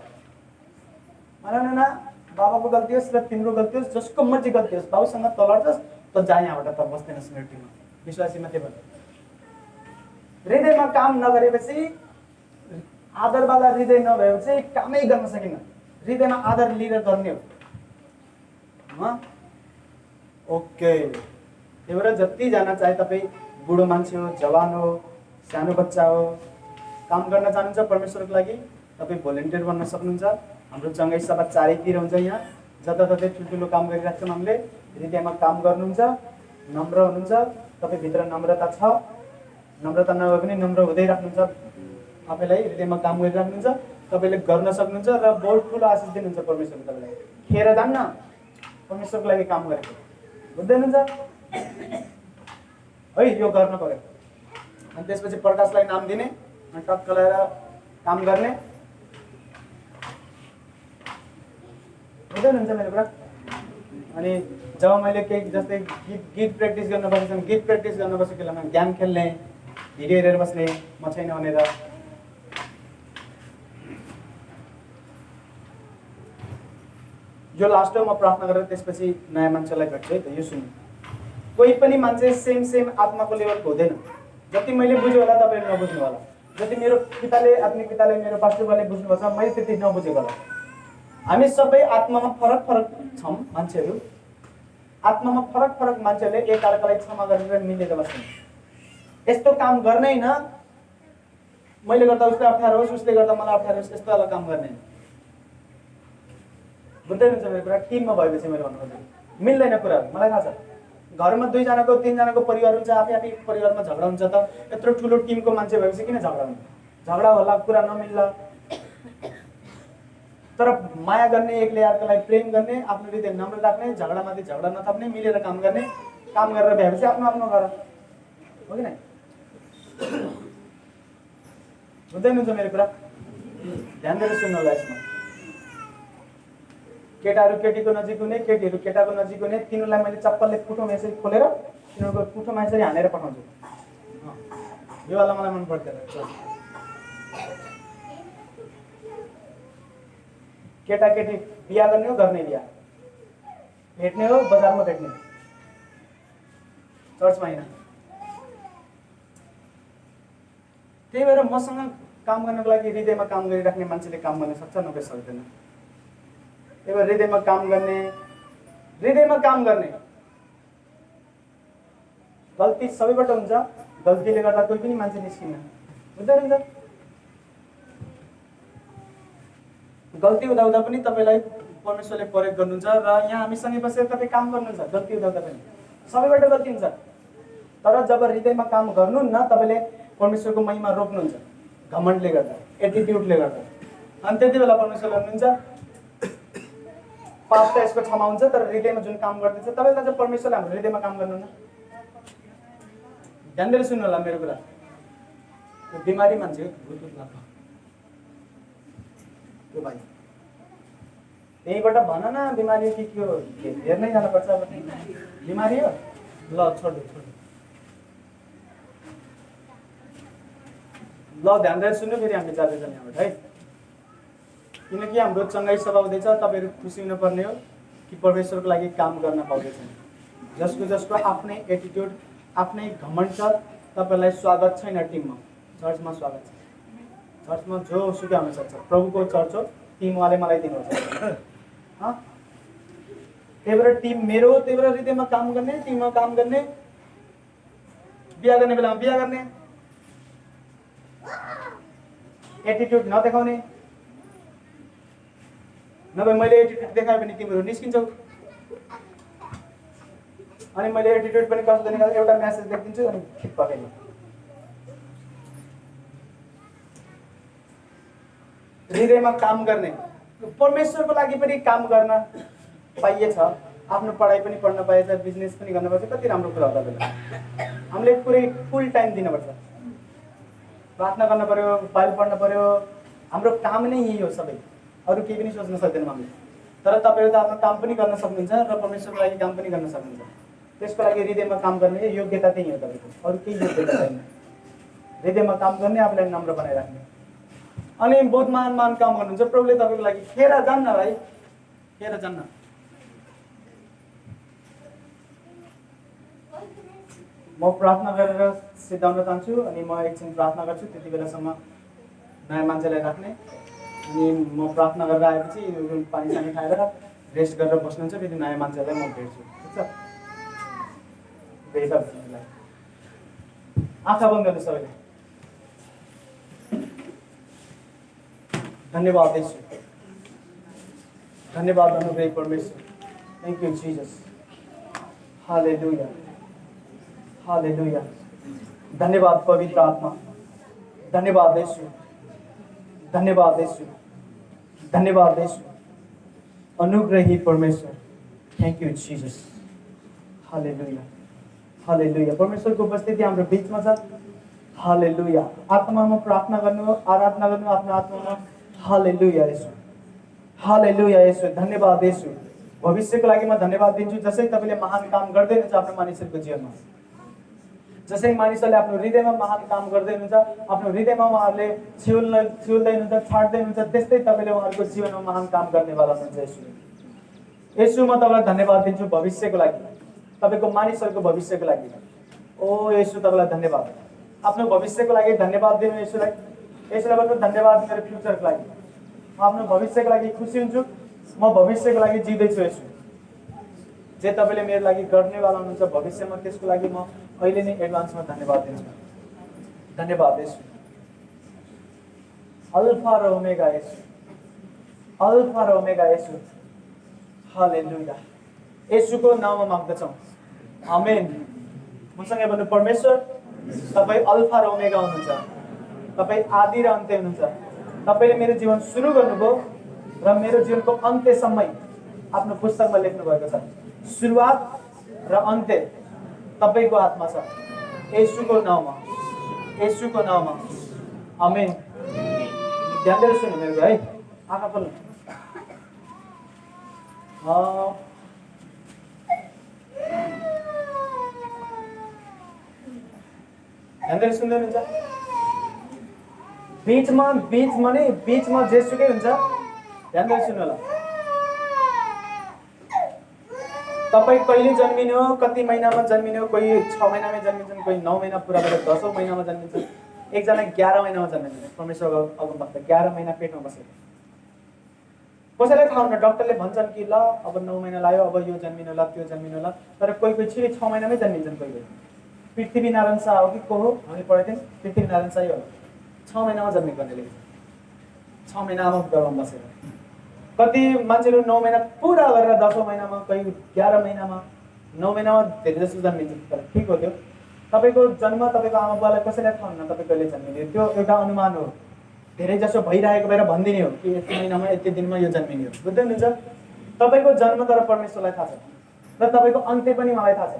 Speaker 1: मलाई न बाबाको गल्ती होस् र तिम्रो गल्ती होस्, जसको मर्जी गल्ती होस्, बाबुसँग त लड्छस्, त जा यहाँबाट, त बस्दैनस् मेरो टिममा, विश्वासी मात्रै भयो। हृदयमा काम नगरेपछि, आदरवाला हृदय नभएपछि कामै गर्न सकिन्न। हृदयमा आदर लिएर गर्ने हो। ओके, त्यही भएर जतिजना चाहे तपाईँ बुढो मान्छे हो, जवान हो, सानो बच्चा हो, काम गर्न चाहनुहुन्छ परमेश्वरको लागि, तपाईँ भोलिन्टियर बन्न सक्नुहुन्छ। हाम्रो चङ्गाई सभा चारैतिर हुन्छ, यहाँ जताततै ठुल्ठुलो काम गरिरहेको छौँ हामीले। हृदयमा काम गर्नुहुन्छ, नम्र हुनुहुन्छ, तपाईँभित्र नम्रता छ, नम्रता नभए पनि नम्र हुँदै राख्नुहुन्छ, आफैलाई हृदयमा काम गरिराख्नुहुन्छ, तपाईँले गर्न सक्नुहुन्छ र बहुत ठुलो आशिष दिनुहुन्छ परमेश्वरले तपाईँलाई। खेर जान्न परमेश्वरको लागि काम गरेको, बुझ्दै हुनुहुन्छ है, यो गर्न पर्यो। अनि त्यसपछि प्रकाशलाई नाम दिने, अनि टक्क लगाएर काम गर्ने, बुझ्दै हुनुहुन्छ मेरो कुरा। अनि जब मैले केही जस्तै गीत प्र्याक्टिस गर्न बसेँ, गीत प्र्याक्टिस गर्न बसेको बेलामा गेम खेल्ने, भिडियो हेरेर बस्ने, म छैन भनेर। यो लास्ट हो, म प्रार्थना गरेर त्यसपछि नयाँ मान्छेलाई भेट्छु है त। यो सुन्नु, कोही पनि मान्छे सेम आत्माको लेभलको हुँदैन। जति मैले बुझेँ होला तपाईँले नबुझ्नु होला, जति मेरो पिताले, आत्मिक पिताले, मेरो पास्टरले बुझ्नुपर्छ, मैले त्यति नबुझेको होला। हामी सबै आत्मामा फरक छौँ मान्छेहरू। आत्मामा फरक मान्छेहरूले एकअर्कालाई क्षमा गरेर मिलेर बस्छन्। यस्तो काम गर्दैन मैले गर्दा उसले अप्ठ्यारो होस्, उसले गर्दा मलाई अप्ठ्यारो होस्, यस्तो वाला काम गर्दैन। बुझ्दै हुनुहुन्छ मेरो कुरा। टिममा भएपछि मैले भन्नु खोजेको मिल्दैन कुराहरू, मलाई थाहा छ। घरमा 2जनाको 3जनाको परिवार हुन्छ, आफै परिवारमा झगडा हुन्छ, त यत्रो ठुलो टिमको मान्छे भएपछि किन झगडा हुन्छ? झगडा होला, कुरा नमिल्ला। तर माया गर्ने, एकले अर्कालाई प्रेम गर्ने, आफ्नो हृदय नम्र राख्ने, झगडामाथि झगडा नथप्ने, मिलेर काम गर्ने, काम गरेर भ्याएपछि आफ्नो आफ्नो गर, हो कि नै? हुँदैन हुन्छ मेरो कुरा? ध्यान दिएर सुन्नु होला यसमा। केटाहरू केटीको नजिक हुने, केटीहरू केटाको नजिक हुने, तिनीहरूलाई मैले चप्पलले पुठोमा यसरी खोलेर तिनीहरूको पुठोमा यसरी हानेर पठाउँछु। यो वाला मलाई मन पर्दैन। केटाकेटी बिहा गर्ने हो, गर्ने बिहा भेट्ने हो, बजारमा भेट्ने हो, चर्चमा होइन। त्यही भएर मसँग काम गर्नको लागि हृदयमा काम गरिराख्ने मान्छेले काम गर्न सक्छ, नभए सक्दैन। त्यही भएर हृदयमा काम गर्ने, हृदयमा काम गर्ने। गल्ती सबैबाट हुन्छ, गल्तीले गर्दा कोही पनि मान्छे निस्किन्न, हुँदैन नि त? गल्ती हुँदा हुँदा पनि तपाईँलाई परमेश्वरले प्रयोग गर्नुहुन्छ र यहाँ हामीसँगै बसेर तपाईँ काम गर्नुहुन्छ। गल्ती हुँदा हुँदा पनि सबैबाट गल्ती हुन्छ, तर जब हृदयमा काम गर्नुहुन्न तपाईँले परमेश्वरको महिमा रोक्नुहुन्छ, घमण्डले गर्दा, एटिट्युडले गर्दा। अनि त्यति बेला परमेश्वरले भन्नुहुन्छ पाप त यसको क्षमा हुन्छ, तर हृदयमा जुन काम गर्दैछ तपाईँलाई चाहिँ परमेश्वरले हाम्रो हृदयमा काम गर्नुहुन्न। ध्यान दिएर सुन्नु होला मेरो कुरा। यो बिमारी मान्छे त्यो भाइ त्यहीबाट भन न, बिमारी कि के हो? हेर्नै जानुपर्छ अब। बिमारी हो, ल छोड्नु छोड्नु। ल ध्यान दिएर सुन्नु, फेरि हामी जाँदैछौँ यहाँबाट है। किनकि हाम्रो चङ्गाई सभा हुँदैछ, तपाईँहरू खुसी हुनुपर्ने हो कि परमेश्वरको लागि काम गर्न पाउँदैछन्। जसको आफ्नै एटिट्युड, आफ्नै घमण्ड छ, तपाईँलाई स्वागत छैन टिममा। चर्चमा स्वागत छ, चर्चमा जो सुकै हुन सक्छ, प्रभुको चर्च हो, टिमवाले मलाई दिनुहुन्छ। त्यही भएर टिम मेरो हो, त्यही भएर हृदयमा काम गर्ने, टिममा काम गर्ने, बिहा गर्ने बेलामा बिहा गर्ने, एटिट्युड नदेखाउने। नभए मैले एटिट्युड देखाएँ भने तिमीहरू निस्किन्छौ, अनि मैले एटिट्युड पनि कस्तो निकाल्छु, एउटा म्यासेज लेखिदिन्छु अनि ठिक पकाइदिन्छु। हृदयमा काम गर्ने, परमेश्वरको लागि पनि काम गर्न पाइएछ, आफ्नो पढाइ पनि पढ्न पाएछ, बिजनेस पनि गर्न पाएछ। कति राम्रो कुरा हो तपाईँलाई। हामीले पुरै फुल टाइम दिनुपर्छ, प्रार्थना गर्न पर्यो, बाइबल पढ्न पर्यो। हाम्रो काम नै यही हो, सबै अरू केही पनि सोच्न सक्दैनौँ हामीले। तर तपाईँहरू त आफ्नो काम पनि गर्न सक्नुहुन्छ र परमेश्वरको लागि काम पनि गर्न सक्नुहुन्छ। त्यसको लागि हृदयमा काम गर्ने योग्यता त्यही हो तपाईँको, अरू केही योग्यता छैन। हृदयमा काम गर्ने, आफूलाई नम्र बनाइराख्ने। अनि बहुत महान महान काम गर्नुहुन्छ प्रभुले तपाईँको लागि। खेर जान्न भाइ, खेर जान्न। म प्रार्थना गरेर सिद्धाउन चाहन्छु, अनि म एकछिन प्रार्थना गर्छु। त्यति बेलासम्म नयाँ मान्छेलाई राख्ने, अनि म प्रार्थना गरेर आएपछि पानी सानी खाएर रेस्ट गरेर बस्नुहुन्छ, फेरि नयाँ मान्छेलाई म भेट्छु, ठिक छ? भेट गर्छु। आँखा बन्द गर्नु सबैले। धन्यवाद यीशु, धन्यवाद अनुग्रही परमेश्वर। Thank you Jesus. हालेलुया, हालेलुया। धन्यवाद पवित्र आत्मा, धन्यवाद यीशु, धन्यवाद यीशु, धन्यवाद यीशु, अनुग्रही परमेश्वर। Thank you Jesus. हालेलुया, हालेलुया। परमेश्वरको उपस्थिति हाम्रो बिचमा छ। हालेलुया। आत्मामा प्रार्थना गर्नु, आराधना गर्नु आफ्नो आत्मामा। हालेलुया यीशु, हालेलुया यीशु। धन्यवाद यीशु। भविष्यको लागि म धन्यवाद दिन्छु, जसै तपाईँले महान काम गर्दै हुनुहुन्छ आफ्नो मानिसहरूको जीवनमा। जसै मानिसहरूले आफ्नो हृदयमा महान काम गर्दै हुनुहुन्छ, आफ्नो हृदयमा उहाँहरूले छिउल्दै हुनुहुन्छ, छाड्दै हुनुहुन्छ, त्यस्तै तपाईँले उहाँहरूको जीवनमा महान काम गर्नेवाला हुनुहुन्छ यीशु। यीशु म तपाईँलाई धन्यवाद दिन्छु भविष्यको लागि, तपाईँको मानिसहरूको भविष्यको लागि। ओ यीशु तपाईँलाई धन्यवाद। आफ्नो भविष्यको लागि धन्यवाद दिनु यीशुलाई। यसलाई भन्नु धन्यवाद मेरो फ्युचरको लागि। म आफ्नो भविष्यको लागि खुसी हुन्छु, म भविष्यको लागि जिउँदैछु यीशु। जे तपाईँले मेरो लागि गर्नेवाला हुनुहुन्छ भविष्यमा, त्यसको लागि म अहिले नै एडभान्समा धन्यवाद दिन्छु। धन्यवाद यीशु। अल्फा र ओमेगा यीशु, अल्फा र ओमेगा यीशु। हालेलुया। यीशुको नाममा माग्दछौँ, आमेन। मसँगै भन्नु, परमेश्वर तपाईँ अल्फा र ओमेगा हुनुहुन्छ, तपाईँ आदि र अन्त्य हुनुहुन्छ। तपाईँले मेरो जीवन सुरु गर्नुभयो, र मेरो जीवनको अन्त्यसम्मै आफ्नो पुस्तकमा लेख्नु भएको छ। सुरुवात र अन्त्य तपाईको हातमा छ। येशूको नाउँमा, येशूको नाउँमा, आमेन। ध्यान दिएर सुन्नु मेरो है, आँखा खोल्नु। ध्यान दिएर सुन्दै हुनुहुन्छ? बिचमा जेसुकै हुन्छ। ध्यान दिएर सुन्नु होला। तपाईँ कहिले जन्मिनु हो, कति महिनामा जन्मिनु हो, कोही 6 महिनामै जन्मिन्छन्, कोही 9 महिना पुरा गरेर 10औं महिनामा जन्मिन्छन्, एकजना 11 महिनामा जन्मिन्छन्। परमेश्वरको अगमवक्ता 11 महिना पेटमा बसेको। कसैलाई थाहा हुन्न, डक्टरले भन्छन् कि ल अब 9 महिना लाग्यो, अब यो जन्मिनु होला, त्यो जन्मिनु होला, तर कोही छिटै 6 महिनामै जन्मिन्छन्। कोही पृथ्वीनारायण शाह हो कि को हो, हामी पढेको थियौँ, पृथ्वीनारायण शाह हो, 6 महिनामा जन्मेको भनेले 6 महिनामा गर्भमा बसेर। कति मान्छेहरू 9 महिना पुरा गरेर 10औं महिनामा, कोही 11 महिनामा, 9 महिनामा धेरै जस्तो जन्मिन्छ। तर ठिक हो त्यो। तपाईँको जन्म तपाईँको आमा बुवालाई कसैलाई थाहा हुन्न तपाईँ कहिले जन्मिने, त्यो एउटा अनुमान हो। धेरै जसो भइरहेको भएर भनिदिने हो कि यति महिनामा यति दिनमा यो जन्मिने हो। बुझ्दै हुनुहुन्छ? तपाईँको जन्म तर परमेश्वरलाई थाहा छ र तपाईँको अन्त्य पनि मलाई थाहा छ।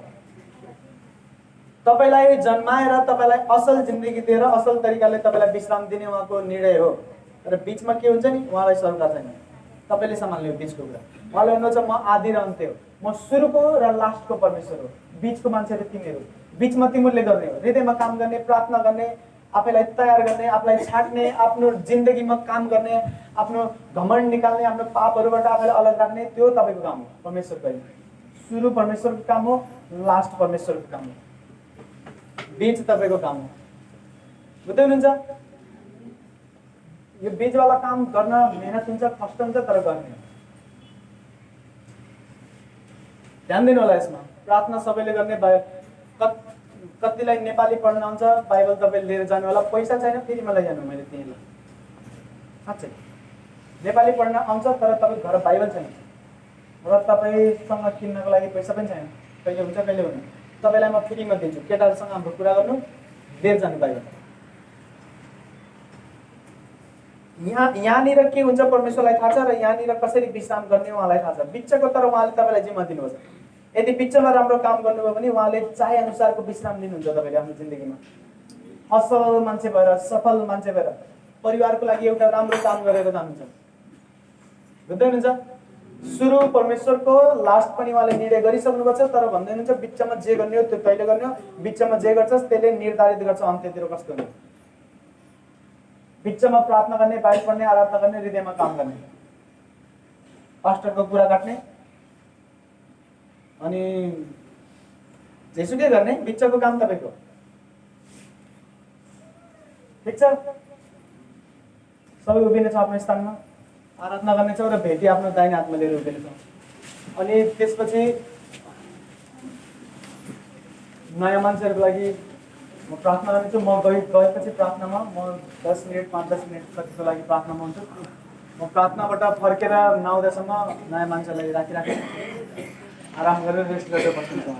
Speaker 1: तपाईँलाई जन्माएर तपाईँलाई असल जिन्दगी दिएर असल तरिकाले तपाईँलाई विश्राम दिने उहाँको निर्णय हो। तर बिचमा के हुन्छ नि, उहाँलाई सरकार छैन। तपाईँले सम्हाल्ने हो बिचको कुरा। उहाँले भन्नुहुन्छ म आदि र अन्त्य हो, म सुरुको र लास्टको परमेश्वर हो। बिचको मान्छेहरू तिमीहरू, बिचमा तिमीहरूले गर्ने हो। हृदयमा काम गर्ने, प्रार्थना गर्ने, आफैलाई तयार गर्ने, आफूलाई छाट्ने, आफ्नो जिन्दगीमा काम गर्ने, आफ्नो घमण्ड निकाल्ने, आफ्नो पापहरूबाट आफैलाई अलग राख्ने, त्यो तपाईँको काम हो। परमेश्वरको होइन। सुरु परमेश्वरको काम हो, लास्ट परमेश्वरको काम हो, बीच तपाईँको काम हो। बुझ्दै हुनुहुन्छ? यो बीचवाला काम गर्न मेहनत हुन्छ, कष्ट हुन्छ, तर गर्ने हो। ध्यान दिनु होला यसमा। प्रार्थना सबैले गर्ने। कतिलाई नेपाली पढ्न आउँछ, बाइबल तपाईँ लिएर जानु होला, पैसा छैन फेरि मलाई जानु, मैले त्यहीँ साँच्चै नेपाली पढ्न आउँछ तर तपाईँ घर बाइबल छैन र तपाईँसँग किन्नको लागि पैसा पनि छैन, कहिले हुन्छ कहिले हुन्न, तपाईँलाई म फ्रीमा दिन्छु, केटाहरूसँग हाम्रो कुरा गर्नु, लिएर जानु बाइबल। यहाँनिर के हुन्छ परमेश्वरलाई थाहा छ र यहाँनिर कसरी विश्राम गर्ने उहाँलाई थाहा छ। बिचको तर उहाँले तपाईँलाई जिम्मा दिनुहुन्छ। यदि बिचमा राम्रो काम गर्नुभयो भने उहाँले चाहे अनुसारको विश्राम दिनुहुन्छ तपाईँले आफ्नो जिन्दगीमा। असल मान्छे भएर, सफल मान्छे भएर, परिवारको लागि एउटा राम्रो काम गरेर जानुहुन्छ। बुझ्दै हुनुहुन्छ? सुरु परमेश्वरको, लास्ट पनि उहाँले निर्णय गरिसक्नुभएको छ, तर भन्दै हुनुहुन्छ बिचमा जे गर्ने हो त्यो तैँले गर्ने हो। बिचमा जे गर्छस् त्यसले निर्धारित गर्छ अन्त्यतिर कस्तो हुने। बिचमा प्रार्थना गर्ने, बाइबल पढ्ने, आराधना गर्ने, हृदयमा काम गर्ने, पास्टरको कुरा काट्ने अनि जेसुकै गर्ने, बिचको काम तपाईँको। ठिक छ? सबै उभिने छ आफ्नो स्थानमा, आराधना गर्नेछौँ र भेटी आफ्नो दाहिने हातमा लिएर उभिनेछौँ। अनि त्यसपछि नयाँ मान्छेहरूको लागि म प्रार्थना गर्नेछु। म गएपछि प्रार्थनामा म 10 मिनट 5-10 मिनट कतिको लागि प्रार्थनामा हुन्छु। म प्रार्थनाबाट फर्केर नआउँदासम्म नयाँ मान्छेलाई राखिराखेँ, आराम गरेर रेस्ट गरेर बस्नेछु।